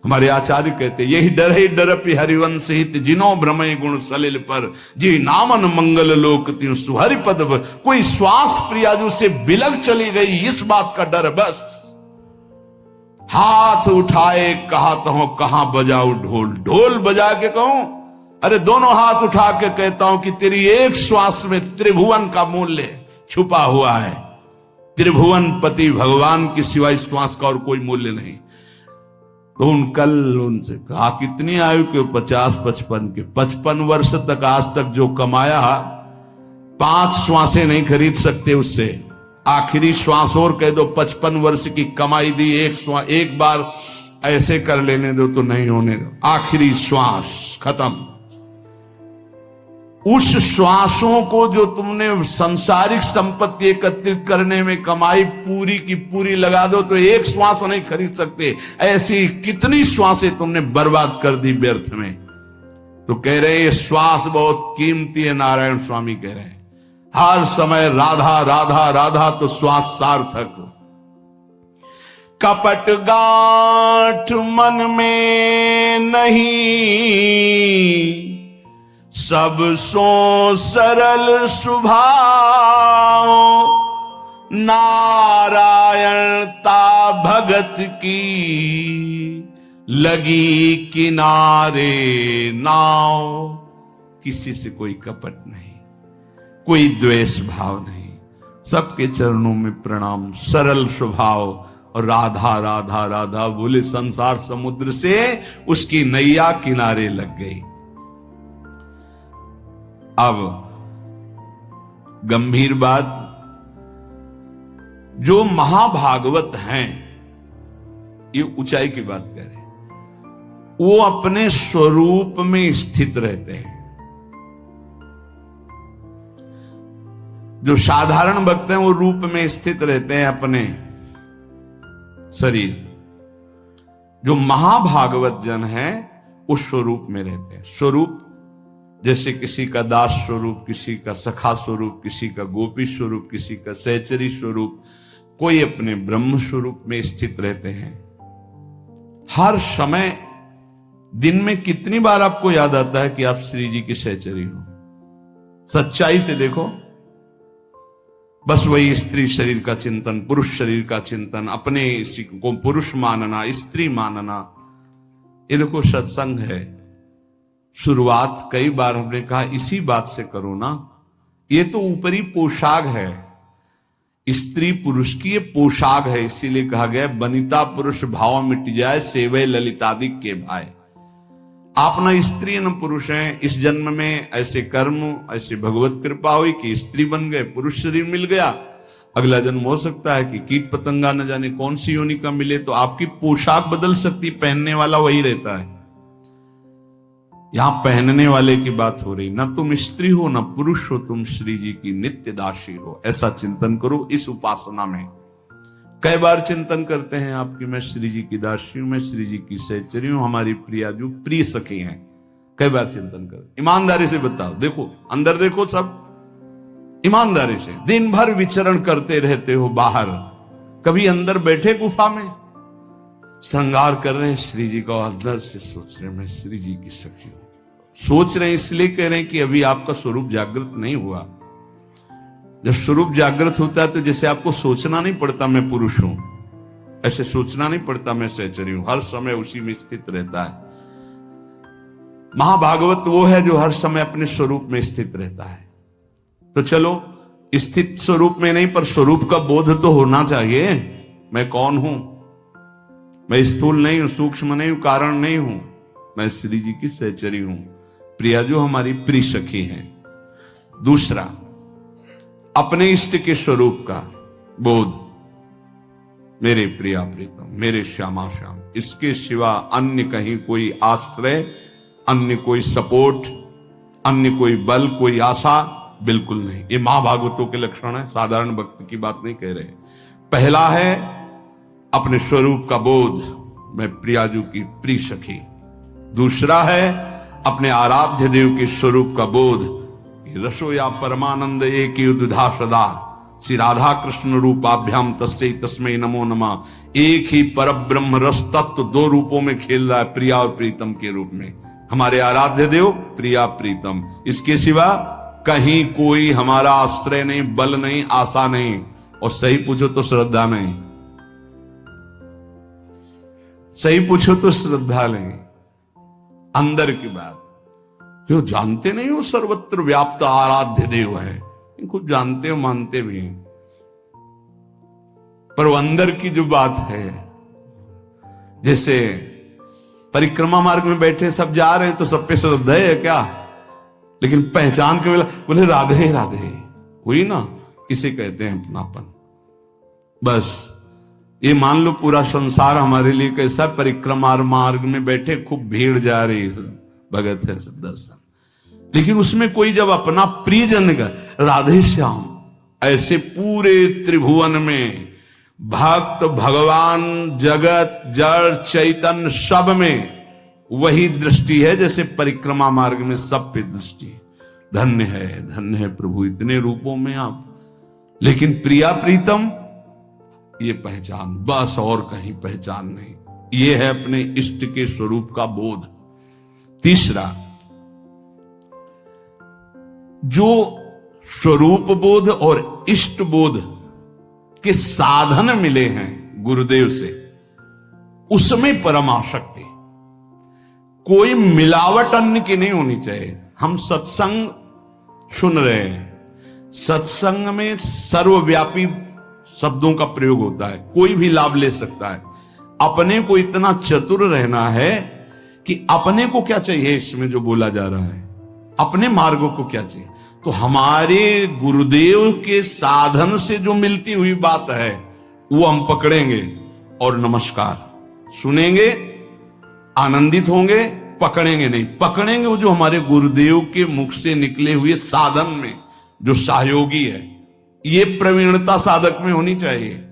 हमारे आचार्य कहते यही डर है डरपि हरिवंश हित, जिनो भ्रमय गुण सलिल पर, जी नामन मंगल लोक त्यों सुहरि पद। कोई श्वास प्रियाजू से बिलग चली गई, इस बात का डर बस। हाथ उठाए कहा तो कहां बजाऊं ढोल, ढोल बजा के कहूं? अरे दोनों हाथ उठा के कहता हूं कि तेरी एक श्वास में त्रिभुवन का मूल्य छुपा हुआ है। त्रिभुवन पति भगवान के सिवाय श्वास का और कोई मूल्य नहीं। तो कल उनसे कहा कितनी आयु के? 50-55 के। 55 वर्ष तक आज तक जो कमाया 5 श्वासें नहीं खरीद सकते उससे। आखिरी श्वास और कह दो 55 वर्ष की कमाई दी, एक बार ऐसे कर लेने दो तो नहीं होने दो। आखिरी श्वास खत्म। उस श्वासों को जो तुमने सांसारिक संपत्ति एकत्रित करने में कमाई पूरी की पूरी लगा दो तो एक श्वास नहीं खरीद सकते। ऐसी कितनी श्वासें तुमने बर्बाद कर दी व्यर्थ में। तो कह रहे ये श्वास बहुत कीमती है। नारायण स्वामी कह रहे हैं हर समय राधा राधा राधा, तो श्वास सार्थक। कपट गांठ मन में नहीं, सब सो सरल स्वभाव, नारायणता भगत की लगी किनारे नाव। किसी से कोई कपट नहीं, कोई द्वेष भाव नहीं, सबके चरणों में प्रणाम, सरल स्वभाव। और राधा राधा राधा बोले संसार समुद्र से उसकी नैया किनारे लग गई। अब गंभीर बात, जो महाभागवत हैं, ये ऊंचाई की बात कह रहे हैं, वो अपने स्वरूप में स्थित रहते हैं। जो साधारण भक्त हैं वो रूप में स्थित रहते हैं अपने शरीर। जो महाभागवत जन हैं उस स्वरूप में रहते हैं। स्वरूप जैसे किसी का दास स्वरूप, किसी का सखा स्वरूप, किसी का गोपी स्वरूप, किसी का सहचरी स्वरूप, कोई अपने ब्रह्म स्वरूप में स्थित रहते हैं। हर समय दिन में कितनी बार आपको याद आता है कि आप श्री जी की सहचरी हो? सच्चाई से देखो, बस वही स्त्री शरीर का चिंतन, पुरुष शरीर का चिंतन, अपने इसी को पुरुष मानना, स्त्री मानना। ये देखो सत्संग है। शुरुआत कई बार हमने कहा इसी बात से करो ना। ये तो ऊपरी पोशाक है, स्त्री पुरुष की ये पोशाक है। इसीलिए कहा गया बनिता पुरुष भाव मिट जाए, सेवे ललितादिक के भाई। आप न स्त्री न पुरुष हैं। इस जन्म में ऐसे कर्म, ऐसे भगवत कृपा हुई कि स्त्री बन गए, पुरुष शरीर मिल गया। अगला जन्म हो सकता है कि कीट पतंगा न जाने कौन सी योनि का मिले, तो आपकी पोशाक बदल सकती, पहनने वाला वही रहता है। यहां पहनने वाले की बात हो रही, ना तुम स्त्री हो ना पुरुष हो, तुम श्री जी की नित्य दासी हो। ऐसा चिंतन करो इस उपासना में। कई बार चिंतन करते हैं आपकी, मैं श्री जी की दासी हूं, मैं श्री जी की सहचरी हूं, हमारी प्रिया जो प्रिय सखी हैं। कई बार चिंतन कर, ईमानदारी से बताओ, देखो अंदर देखो, सब ईमानदारी से। दिन भर विचरण करते रहते हो बाहर, कभी अंदर बैठे गुफा में श्रृंगार कर रहे हैं श्री जी का, अंदर से सोच रहे मैं श्री जी की सखी हूं। सोच रहे हैं इसलिए कह रहे हैं कि अभी आपका स्वरूप जागृत नहीं हुआ। जब स्वरूप जागृत होता है तो जैसे आपको सोचना नहीं पड़ता मैं पुरुष हूं, ऐसे सोचना नहीं पड़ता मैं सहचरी हूं, हर समय उसी में स्थित रहता है। महाभागवत वो है जो हर समय अपने स्वरूप में स्थित रहता है। तो चलो, स्थित स्वरूप में नहीं पर स्वरूप का बोध तो होना चाहिए। मैं कौन हूं? मैं स्थूल नहीं हूं, सूक्ष्म नहीं हूं, कारण नहीं हूं, मैं श्री जी की सहचरी हूं, प्रिया जो हमारी प्रिय सखी हैं। दूसरा, अपने इष्ट के स्वरूप का बोध, मेरे प्रिया प्रीतम, मेरे श्यामा श्याम। इसके सिवा अन्य कहीं कोई आश्रय, अन्य कोई सपोर्ट, अन्य कोई बल, कोई आशा बिल्कुल नहीं। ये महाभागवतों के लक्षण है, साधारण भक्त की बात नहीं कह रहे। पहला है अपने स्वरूप का बोध, मैं प्रियाजू की प्रिय सखी। दूसरा है अपने आराध्य देव के स्वरूप का बोध, रसोया परमानंद एक युद्धा सदा, श्री राधा कृष्ण रूपाभ्याम तस्मै तस्मै नमो नमः। एक ही पर ब्रह्म रस तत्व दो रूपों में खेल रहा है, प्रिया और प्रीतम के रूप में। हमारे आराध्य देव प्रिया प्रीतम, इसके सिवा कहीं कोई हमारा आश्रय नहीं, बल नहीं, आशा नहीं, और सही पूछो तो श्रद्धा नहीं। सही पूछो तो श्रद्धा नहीं। अंदर की बात क्यों जानते नहीं हो? सर्वत्र व्याप्त आराध्य देव है, इनको जानते हो, मानते भी हैं, पर वो अंदर की जो बात है, जैसे परिक्रमा मार्ग में बैठे सब जा रहे हैं तो सब पे श्रद्धा है क्या? लेकिन पहचान के बोले राधे राधे, हुई ना, इसे कहते हैं अपनापन। बस ये मान लो पूरा संसार हमारे लिए कैसा, परिक्रमा मार्ग में बैठे खूब भीड़ जा रही है, भगत है सब दर्शन। लेकिन उसमें कोई जब अपना प्रियजन का राधे श्याम, ऐसे पूरे त्रिभुवन में भक्त भगवान जगत जड़ चैतन्य सब में वही दृष्टि है जैसे परिक्रमा मार्ग में सब पे दृष्टि है। धन्य है प्रभु, इतने रूपों में आप। लेकिन प्रिया प्रीतम ये पहचान, बस और कहीं पहचान नहीं। ये है अपने इष्ट के स्वरूप का बोध। तीसरा, जो स्वरूप बोध और इष्ट बोध के साधन मिले हैं गुरुदेव से, उसमें परम आसक्ति, कोई मिलावट अन्य की नहीं होनी चाहिए। हम सत्संग सुन रहे हैं, सत्संग में सर्वव्यापी शब्दों का प्रयोग होता है, कोई भी लाभ ले सकता है। अपने को इतना चतुर रहना है कि अपने को क्या चाहिए इसमें जो बोला जा रहा है, अपने मार्गों को क्या चाहिए। तो हमारे गुरुदेव के साधन से जो मिलती हुई बात है वो हम पकड़ेंगे और नमस्कार, सुनेंगे, आनंदित होंगे, पकड़ेंगे नहीं। पकड़ेंगे वो जो हमारे गुरुदेव के मुख से निकले हुए साधन में जो सहयोगी है। ये प्रवीणता साधक में होनी चाहिए।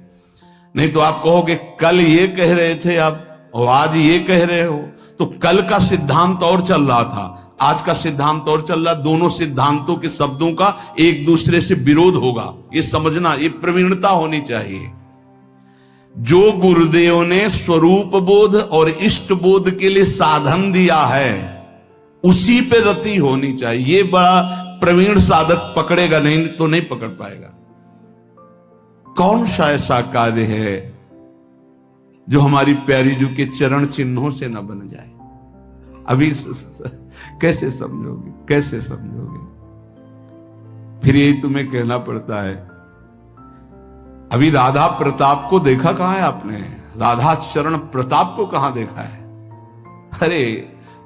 नहीं तो आप कहोगे कल ये कह रहे थे आप और आज ये कह रहे हो, तो कल का सिद्धांत और चल रहा था, आज का सिद्धांत और चल रहा। दोनों सिद्धांतों के शब्दों का एक दूसरे से विरोध होगा, ये समझना, ये प्रवीणता होनी चाहिए। जो गुरुदेव ने स्वरूप बोध और इष्ट बोध के लिए साधन दिया है उसी पे रति होनी चाहिए। ये बड़ा प्रवीण साधक पकड़ेगा, नहीं तो नहीं पकड़ पाएगा। कौन सा ऐसा कार्य है जो हमारी प्यारी जी के चरण चिन्हों से न बन जाए? अभी कैसे समझोगे, कैसे समझोगे? फिर यही तुम्हें कहना पड़ता है। अभी राधा प्रताप को देखा कहां है आपने? राधा चरण प्रताप को कहां देखा है? अरे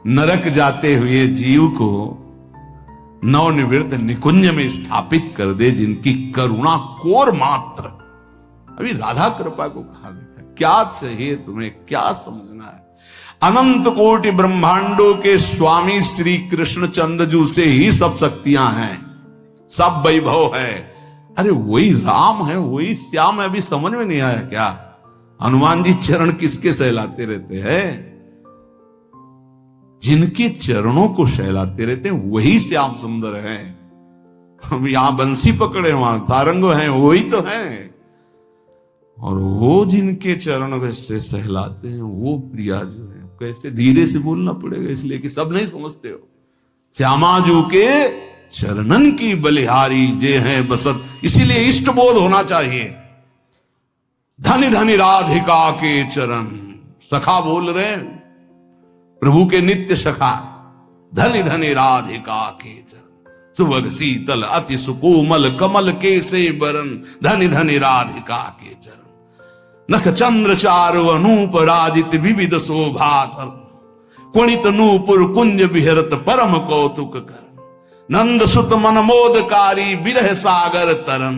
नरक जाते हुए जीव को नवनिवृत्त निकुंज में स्थापित कर दे जिनकी करुणा कोर मात्र। अभी राधा कृपा को कहां देखा? क्या चाहिए तुम्हें, क्या समझना है? अनंत कोटि ब्रह्मांडों के स्वामी श्री कृष्ण चंद्रजू से ही सब शक्तियां हैं, सब वैभव है। अरे वही राम है, वही श्याम है। अभी समझ में नहीं आया क्या? हनुमान जी चरण किसके सहलाते रहते हैं? जिनके चरणों को सहलाते रहते हैं वही श्याम सुंदर हैं। हम यहां बंसी पकड़े, वहां सारंग हैं, वही तो हैं। और वो जिनके चरण से सहलाते हैं वो प्रिया जो है। कैसे धीरे से बोलना पड़ेगा इसलिए कि सब नहीं समझते हो। श्यामाजू के चरणन की बलिहारी जे हैं बसत, इसीलिए इष्ट बोध होना चाहिए। धनी धनी राधिका के चरण, सखा बोल रहे प्रभु के नित्य सखा। धनी धनी राधिका के चरण, सुभग शीतल अति सुकोमल कमल के से बरन। धनी धनी राधिका के चरण, नख चंद्र चारु अनूप राजित विविध शोभाधर। कुणित नूपुर कुंज विहरत परम कौतुक कर। नंद सुत मन मोदकारी विरह सागर तरन।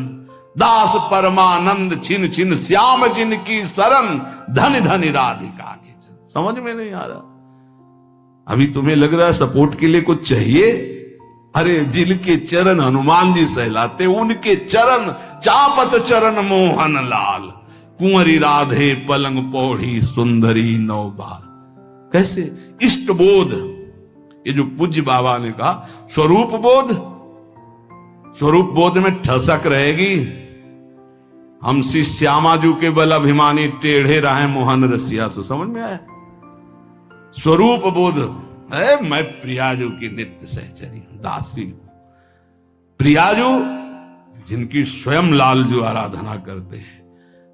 दास परमानंद छिन छिन श्याम जिनकी शरण। धन धन राधिका के चरण। समझ में नहीं आ रहा? अभी तुम्हें लग रहा है सपोर्ट के लिए कुछ चाहिए? अरे जिनके चरण हनुमान जी सहलाते उनके चरण चापत चरण मोहन लाल। कुंवरी राधे पलंग पौड़ी सुंदरी नौबाल। कैसे इष्ट बोध, ये जो पूज्य बाबा ने कहा स्वरूप बोध, स्वरूप बोध में ठसक रहेगी। हम श्री श्यामाजू के बल अभिमानी टेढ़े रहे मोहन रसिया। सो समझ में आया? स्वरूप बोध है मैं प्रियाजू की नित्य सहचरी दासी। प्रियाजू जिनकी स्वयं लाल जो आराधना करते हैं।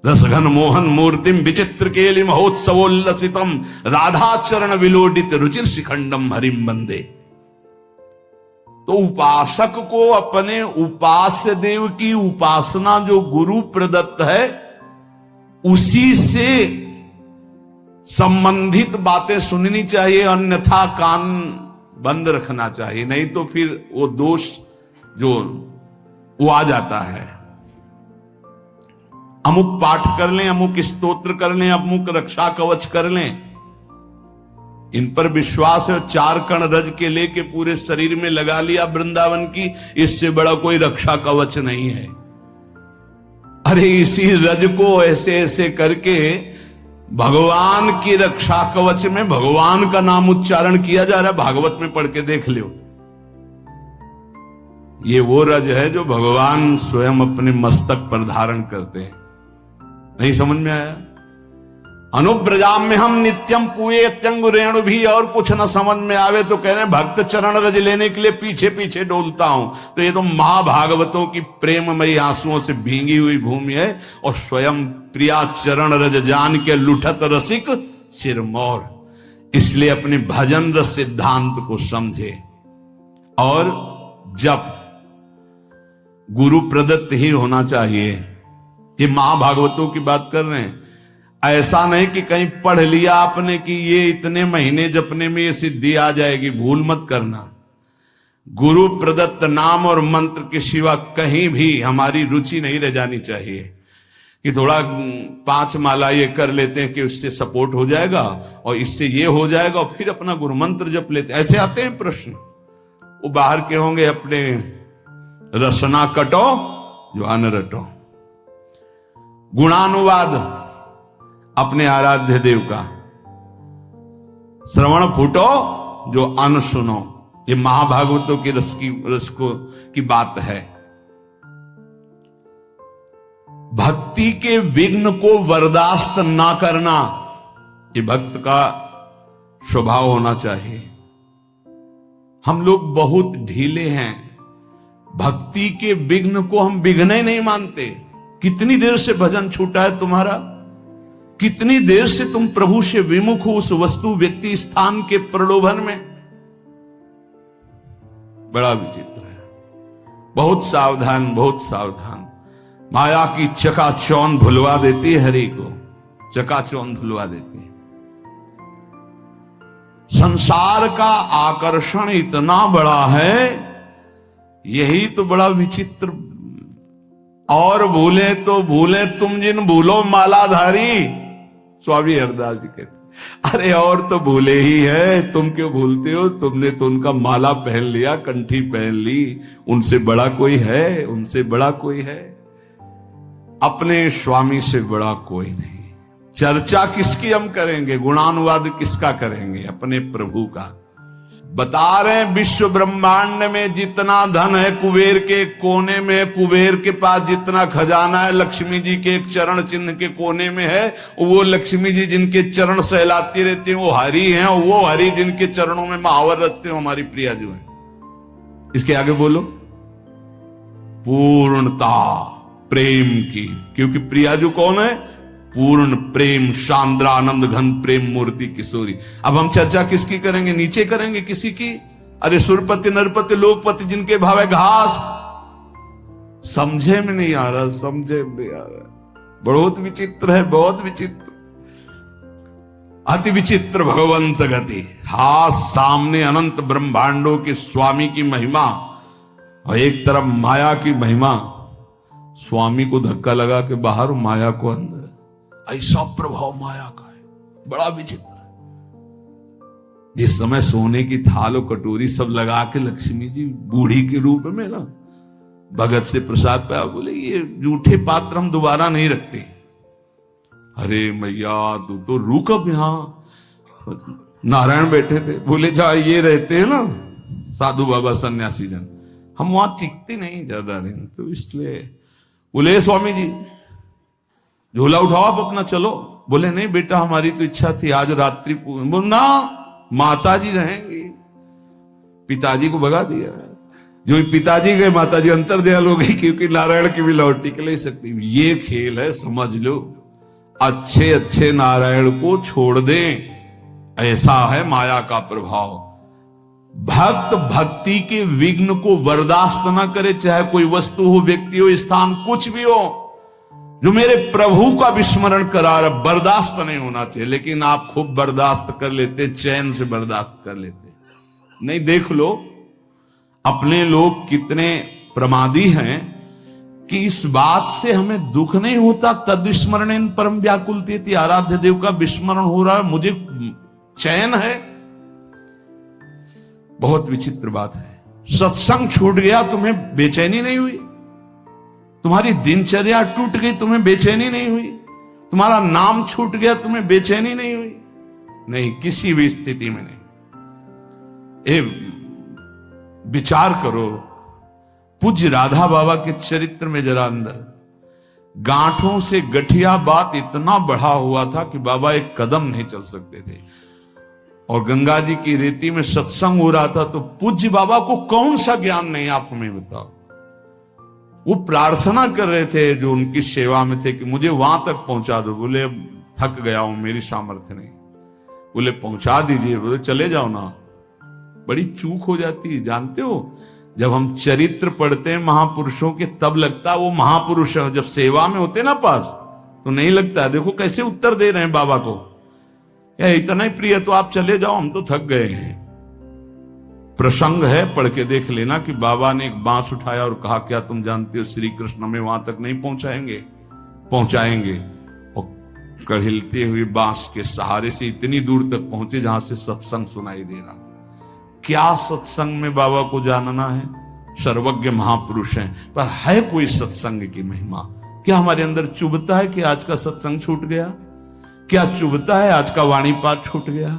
रसघन मोहन मूर्तिम विचित्र केलि महोत्सवोल्लसितम। राधा चरण विलोडित रुचिर शिखंडम हरिम बंदे। तो उपासक को अपने उपास्य देव की उपासना जो गुरु प्रदत्त है उसी से संबंधित बातें सुननी चाहिए, अन्यथा कान बंद रखना चाहिए। नहीं तो फिर वो दोष जो वो आ जाता है। अमुक पाठ कर लें, अमुक स्तोत्र कर लें, अमुक रक्षा कवच कर लें, इन पर विश्वास है, 4 कण रज के लेके पूरे शरीर में लगा लिया वृंदावन की, इससे बड़ा कोई रक्षा कवच नहीं है। अरे इसी रज को ऐसे ऐसे करके भगवान की रक्षा कवच में भगवान का नाम उच्चारण किया जा रहा है। भागवत में पढ़ के देख लो, ये वो रज है जो भगवान स्वयं अपने मस्तक पर धारण करते हैं। नहीं समझ में आया? अनुब्रजाम में हम नित्यम पुए त्यंग रेणु भी, और कुछ न समझ में आवे तो कह रहे भक्त चरण रज लेने के लिए पीछे पीछे डोलता हूं। तो ये तो महाभागवतों की प्रेममयी आंसुओं से भींगी हुई भूमि है, और स्वयं प्रिया चरण रज जान के लुठत रसिक सिरमौर। इसलिए अपने भजन रस सिद्धांत को समझे, और जब गुरु प्रदत्त ही होना चाहिए। ये महाभागवतों की बात कर रहे हैं। ऐसा नहीं कि कहीं पढ़ लिया आपने कि ये इतने महीने जपने में ये सिद्धि आ जाएगी, भूल मत करना। गुरु प्रदत्त नाम और मंत्र के सिवा कहीं भी हमारी रुचि नहीं रह जानी चाहिए कि थोड़ा 5 माला ये कर लेते हैं कि उससे सपोर्ट हो जाएगा और इससे ये हो जाएगा, और फिर अपना गुरु मंत्र जप लेते हैं। ऐसे आते हैं प्रश्न। वो बाहर के होंगे, अपने रसना कटो जो अन रटो। गुणानुवाद अपने आराध्य देव का, श्रवण फूटो जो अन सुनो। ये महाभागवतों की रस की बात है। भक्ति के विघ्न को बर्दाश्त ना करना, ये भक्त का स्वभाव होना चाहिए। हम लोग बहुत ढीले हैं, भक्ति के विघ्न को हम विघ्न ही नहीं मानते। कितनी देर से भजन छूटा है तुम्हारा? कितनी देर से तुम प्रभु से विमुख हो उस वस्तु व्यक्ति स्थान के प्रलोभन में? बड़ा विचित्र है। बहुत सावधान, बहुत सावधान। माया की चकाचौंध भुलवा देती है हरि को, चकाचौंध भुलवा देती है। संसार का आकर्षण इतना बड़ा है, यही तो बड़ा विचित्र। और भूले तो भूले तुम जिन भूलो मालाधारी, स्वामी हरदास जी कहते। अरे और तो भूले ही है, तुम क्यों भूलते हो? तुमने तो उनका माला पहन लिया, कंठी पहन ली। उनसे बड़ा कोई है? उनसे बड़ा कोई है? अपने स्वामी से बड़ा कोई नहीं। चर्चा किसकी हम करेंगे? गुणानुवाद किसका करेंगे? अपने प्रभु का। बता रहे हैं विश्व ब्रह्मांड में जितना धन है कुबेर के कोने में, कुबेर के पास जितना खजाना है लक्ष्मी जी के एक चरण चिन्ह के कोने में है। वो लक्ष्मी जी जिनके चरण सहलाती रहती हैं वो हरि हैं, और वो हरि जिनके चरणों में महावर रखते हैं हमारी प्रिया जो है। इसके आगे बोलो, पूर्णता प्रेम की, क्योंकि प्रिया जो कौन है? पूर्ण प्रेम, शांद्रानंद घन प्रेम मूर्ति किशोरी। अब हम चर्चा किसकी करेंगे? नीचे करेंगे किसी की? अरे सुरपति नरपति लोकपति जिनके भाव है घास। समझे में नहीं आ रहा, समझे में नहीं आ रहा। बहुत विचित्र है, बहुत विचित्र, अति विचित्र भगवंत गति। हाथ सामने अनंत ब्रह्मांडों के स्वामी की महिमा, और एक तरफ माया की महिमा। स्वामी को धक्का लगा के बाहर, माया को अंदर। ऐसा प्रभाव माया का है, बड़ा विचित्र। जिस समय सोने की थाल और कटोरी सब लगा के लक्ष्मी जी बूढ़ी के रूप में ना भगत से प्रसाद पाया, बोले ये जूठे पात्र हम दोबारा नहीं रखते। अरे मैया तू तो रुक, अब यहां नारायण बैठे थे। बोले जहां ये रहते हैं ना साधु बाबा सन्यासी जन, हम वहां टिकते नहीं ज्यादा दिन, तो इसलिए। बोले स्वामी जी झोला उठाओ आप अपना, चलो। बोले नहीं बेटा, हमारी तो इच्छा थी आज रात्रि। ना, माता जी रहेंगी। पिताजी को भगा दिया। जो पिताजी गए माता जी अंतर दयाल हो गई, क्योंकि नारायण की भी लौट टिक नहीं सकती। ये खेल है, समझ लो। अच्छे अच्छे नारायण को छोड़ दें, ऐसा है माया का प्रभाव। भक्त भक्ति के विघ्न को बर्दाश्त ना करे, चाहे कोई वस्तु हो, व्यक्ति हो, स्थान, कुछ भी हो। जो मेरे प्रभु का विस्मरण करा रहा, बर्दाश्त नहीं होना चाहिए। लेकिन आप खूब बर्दाश्त कर लेते, चैन से बर्दाश्त कर लेते। नहीं, देख लो अपने लोग कितने प्रमादी हैं कि इस बात से हमें दुख नहीं होता। तद्विस्मरण परम व्याकुलते, आराध्य देव का विस्मरण हो रहा है, मुझे चैन है। बहुत विचित्र बात है। सत्संग छूट गया, तुम्हें बेचैनी नहीं हुई? तुम्हारी दिनचर्या टूट गई, तुम्हें बेचैनी नहीं हुई? तुम्हारा नाम छूट गया, तुम्हें बेचैनी नहीं हुई? नहीं, किसी भी स्थिति में नहीं। विचार करो, पूज्य राधा बाबा के चरित्र में जरा अंदर गांठों से गठिया बात इतना बढ़ा हुआ था कि बाबा एक कदम नहीं चल सकते थे। और गंगा जी की रेती में सत्संग हो रहा था, तो पूज्य बाबा को कौन सा ज्ञान नहीं, आप हमें बताओ। वो प्रार्थना कर रहे थे जो उनकी सेवा में थे कि मुझे वहां तक पहुंचा दो। बोले अब थक गया हूं, मेरी सामर्थ्य नहीं। बोले पहुंचा दीजिए। बोले चले जाओ ना। बड़ी चूक हो जाती है, जानते हो, जब हम चरित्र पढ़ते हैं महापुरुषों के तब लगता है वो महापुरुष है, जब सेवा में होते ना पास तो नहीं लगता। देखो कैसे उत्तर दे रहे हैं बाबा को, या इतना ही प्रिय तो आप चले जाओ, हम तो थक गए हैं। प्रसंग है, पढ़ के देख लेना कि बाबा ने एक बांस उठाया और कहा क्या तुम जानते हो श्री कृष्ण में वहां तक नहीं पहुंचाएंगे? पहुंचाएंगे। और कढ़िलते हुए बांस के सहारे से इतनी दूर तक पहुंचे जहां से सत्संग सुनाई दे रहा था। क्या सत्संग में बाबा को जानना है? सर्वज्ञ महापुरुष हैं, पर है कोई सत्संग की महिमा? क्या हमारे अंदर चुभता है कि आज का सत्संग छूट गया? क्या चुभता है आज का वाणी पाठ छूट गया?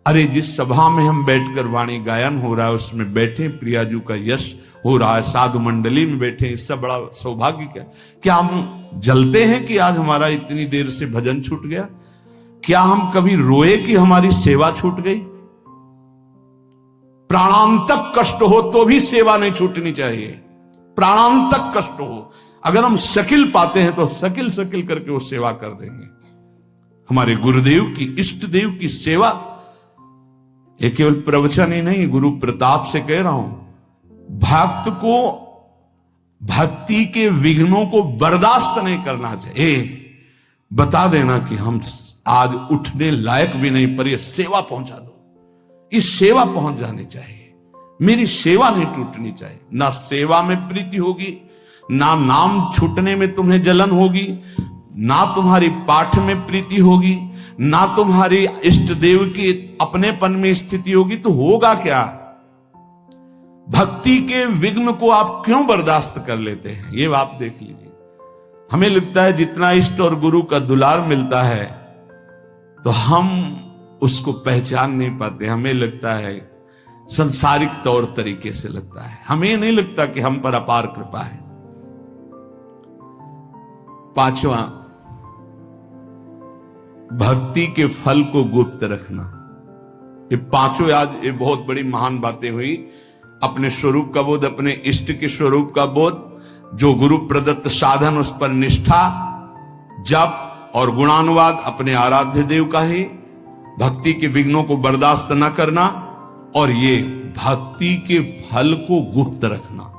अरे जिस सभा में हम बैठकर वाणी गायन हो रहा है उसमें बैठे, प्रियाजू का यश हो रहा है, साधु मंडली में बैठे, इससे बड़ा सौभाग्य क्या हम जलते हैं कि आज हमारा इतनी देर से भजन छूट गया? क्या हम कभी रोए कि हमारी सेवा छूट गई? प्राणांतक कष्ट हो तो भी सेवा नहीं छूटनी चाहिए। प्राणांतक कष्ट हो, अगर हम शकिल पाते हैं तो शकिल शकिल करके वो सेवा कर देंगे। हमारे गुरुदेव की, इष्ट देव की सेवा ये केवल प्रवचन ही नहीं, गुरु प्रताप से कह रहा हूं, भक्त को भक्ति के विघ्नों को बर्दाश्त नहीं करना चाहिए। बता देना कि हम आज उठने लायक भी नहीं, पर ये सेवा पहुंचा दो, इस सेवा पहुंच जानी चाहिए, मेरी सेवा नहीं टूटनी चाहिए। ना सेवा में प्रीति होगी, ना नाम छूटने में तुम्हें जलन होगी, ना तुम्हारी पाठ में प्रीति होगी, ना तुम्हारी इष्ट देव की अपनेपन में स्थिति होगी, तो होगा क्या? भक्ति के विघ्न को आप क्यों बर्दाश्त कर लेते हैं? ये आप देख लीजिए। हमें लगता है जितना इष्ट और गुरु का दुलार मिलता है तो हम उसको पहचान नहीं पाते। हमें लगता है संसारिक तौर तरीके से लगता है, हमें नहीं लगता कि हम पर अपार कृपा है। पांचवा, भक्ति के फल को गुप्त रखना। ये पांचों आज ये बहुत बड़ी महान बातें हुई। अपने स्वरूप का बोध, अपने इष्ट के स्वरूप का बोध, जो गुरु प्रदत्त साधन उस पर निष्ठा, जप और गुणानुवाद अपने आराध्य देव का ही, भक्ति के विघ्नों को बर्दाश्त न करना, और ये भक्ति के फल को गुप्त रखना।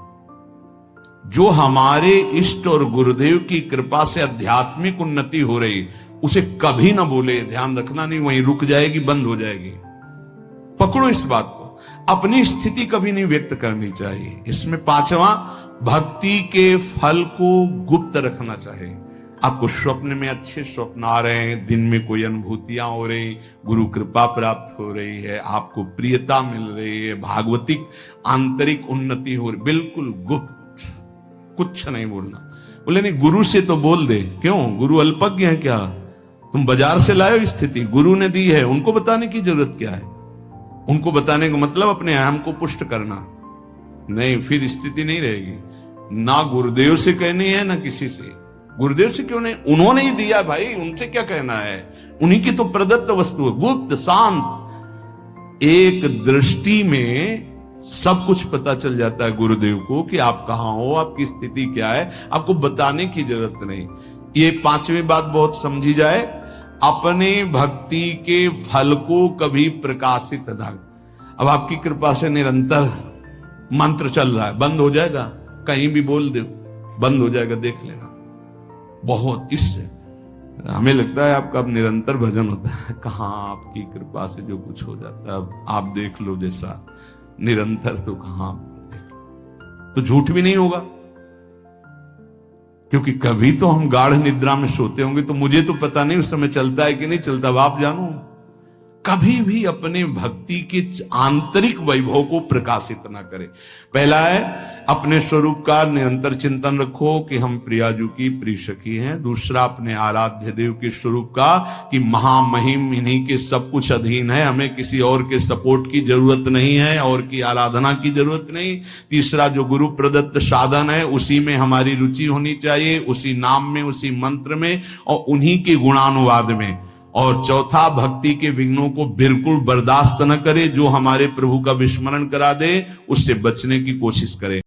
जो हमारे इष्ट और गुरुदेव की कृपा से आध्यात्मिक उन्नति हो रही, उसे कभी ना बोले, ध्यान रखना नहीं, वहीं रुक जाएगी, बंद हो जाएगी। पकड़ो इस बात को, अपनी स्थिति कभी नहीं व्यक्त करनी चाहिए। इसमें पांचवा, भक्ति के फल को गुप्त रखना चाहिए। आपको स्वप्न में अच्छे स्वप्न आ रहे हैं, दिन में कोई अनुभूतियां हो रही, गुरु कृपा प्राप्त हो रही है, आपको प्रियता मिल रही है, भागवतिक आंतरिक उन्नति हो रही, बिल्कुल गुप्त, कुछ नहीं बोलना। बोले नहीं गुरु से तो बोल दे, क्यों? गुरु अल्पज्ञ है क्या? तुम बाजार से लाए स्थिति, गुरु ने दी है, उनको बताने की जरूरत क्या है? उनको बताने का मतलब अपने अहम को पुष्ट करना नहीं, फिर स्थिति नहीं रहेगी। ना गुरुदेव से कहनी है ना किसी से। गुरुदेव से क्यों नहीं? उन्होंने ही दिया भाई, उनसे क्या कहना है? उन्हीं की तो प्रदत्त वस्तु है, गुप्त शांत। एक दृष्टि में सब कुछ पता चल जाता है गुरुदेव को कि आप कहां हो, आपकी स्थिति क्या है, आपको बताने की जरूरत नहीं। ये पांचवी बात बहुत समझी जाए, अपने भक्ति के फल को कभी प्रकाशित न। अब आपकी कृपा से निरंतर मंत्र चल रहा है, बंद हो जाएगा? कहीं भी बोल दो, बंद हो जाएगा, देख लेना। बहुत इससे हमें लगता है आपका अब निरंतर भजन होता है, कहां आपकी कृपा से जो कुछ हो जाता है, अब आप देख लो जैसा निरंतर, तो कहां तो झूठ भी नहीं होगा, क्योंकि कभी तो हम गाढ़ निद्रा में सोते होंगे, तो मुझे तो पता नहीं उस समय चलता है कि नहीं चलता, अब आप जानो। कभी भी अपने भक्ति के आंतरिक वैभव को प्रकाशित ना करे। पहला है अपने स्वरूप का निरंतर चिंतन रखो कि हम प्रियाजू की प्रिय सखी हैं। दूसरा अपने आराध्य देव के स्वरूप का कि महामहिम इन्हीं के सब कुछ अधीन है, हमें किसी और के सपोर्ट की जरूरत नहीं है और की आराधना की जरूरत नहीं। तीसरा जो गुरु प्रदत्त साधन है उसी में हमारी रुचि होनी चाहिए, उसी नाम में, उसी मंत्र में और उन्हीं के गुणानुवाद में। और चौथा भक्ति के विघ्नों को बिल्कुल बर्दाश्त न करे, जो हमारे प्रभु का विस्मरण करा दे उससे बचने की कोशिश करे।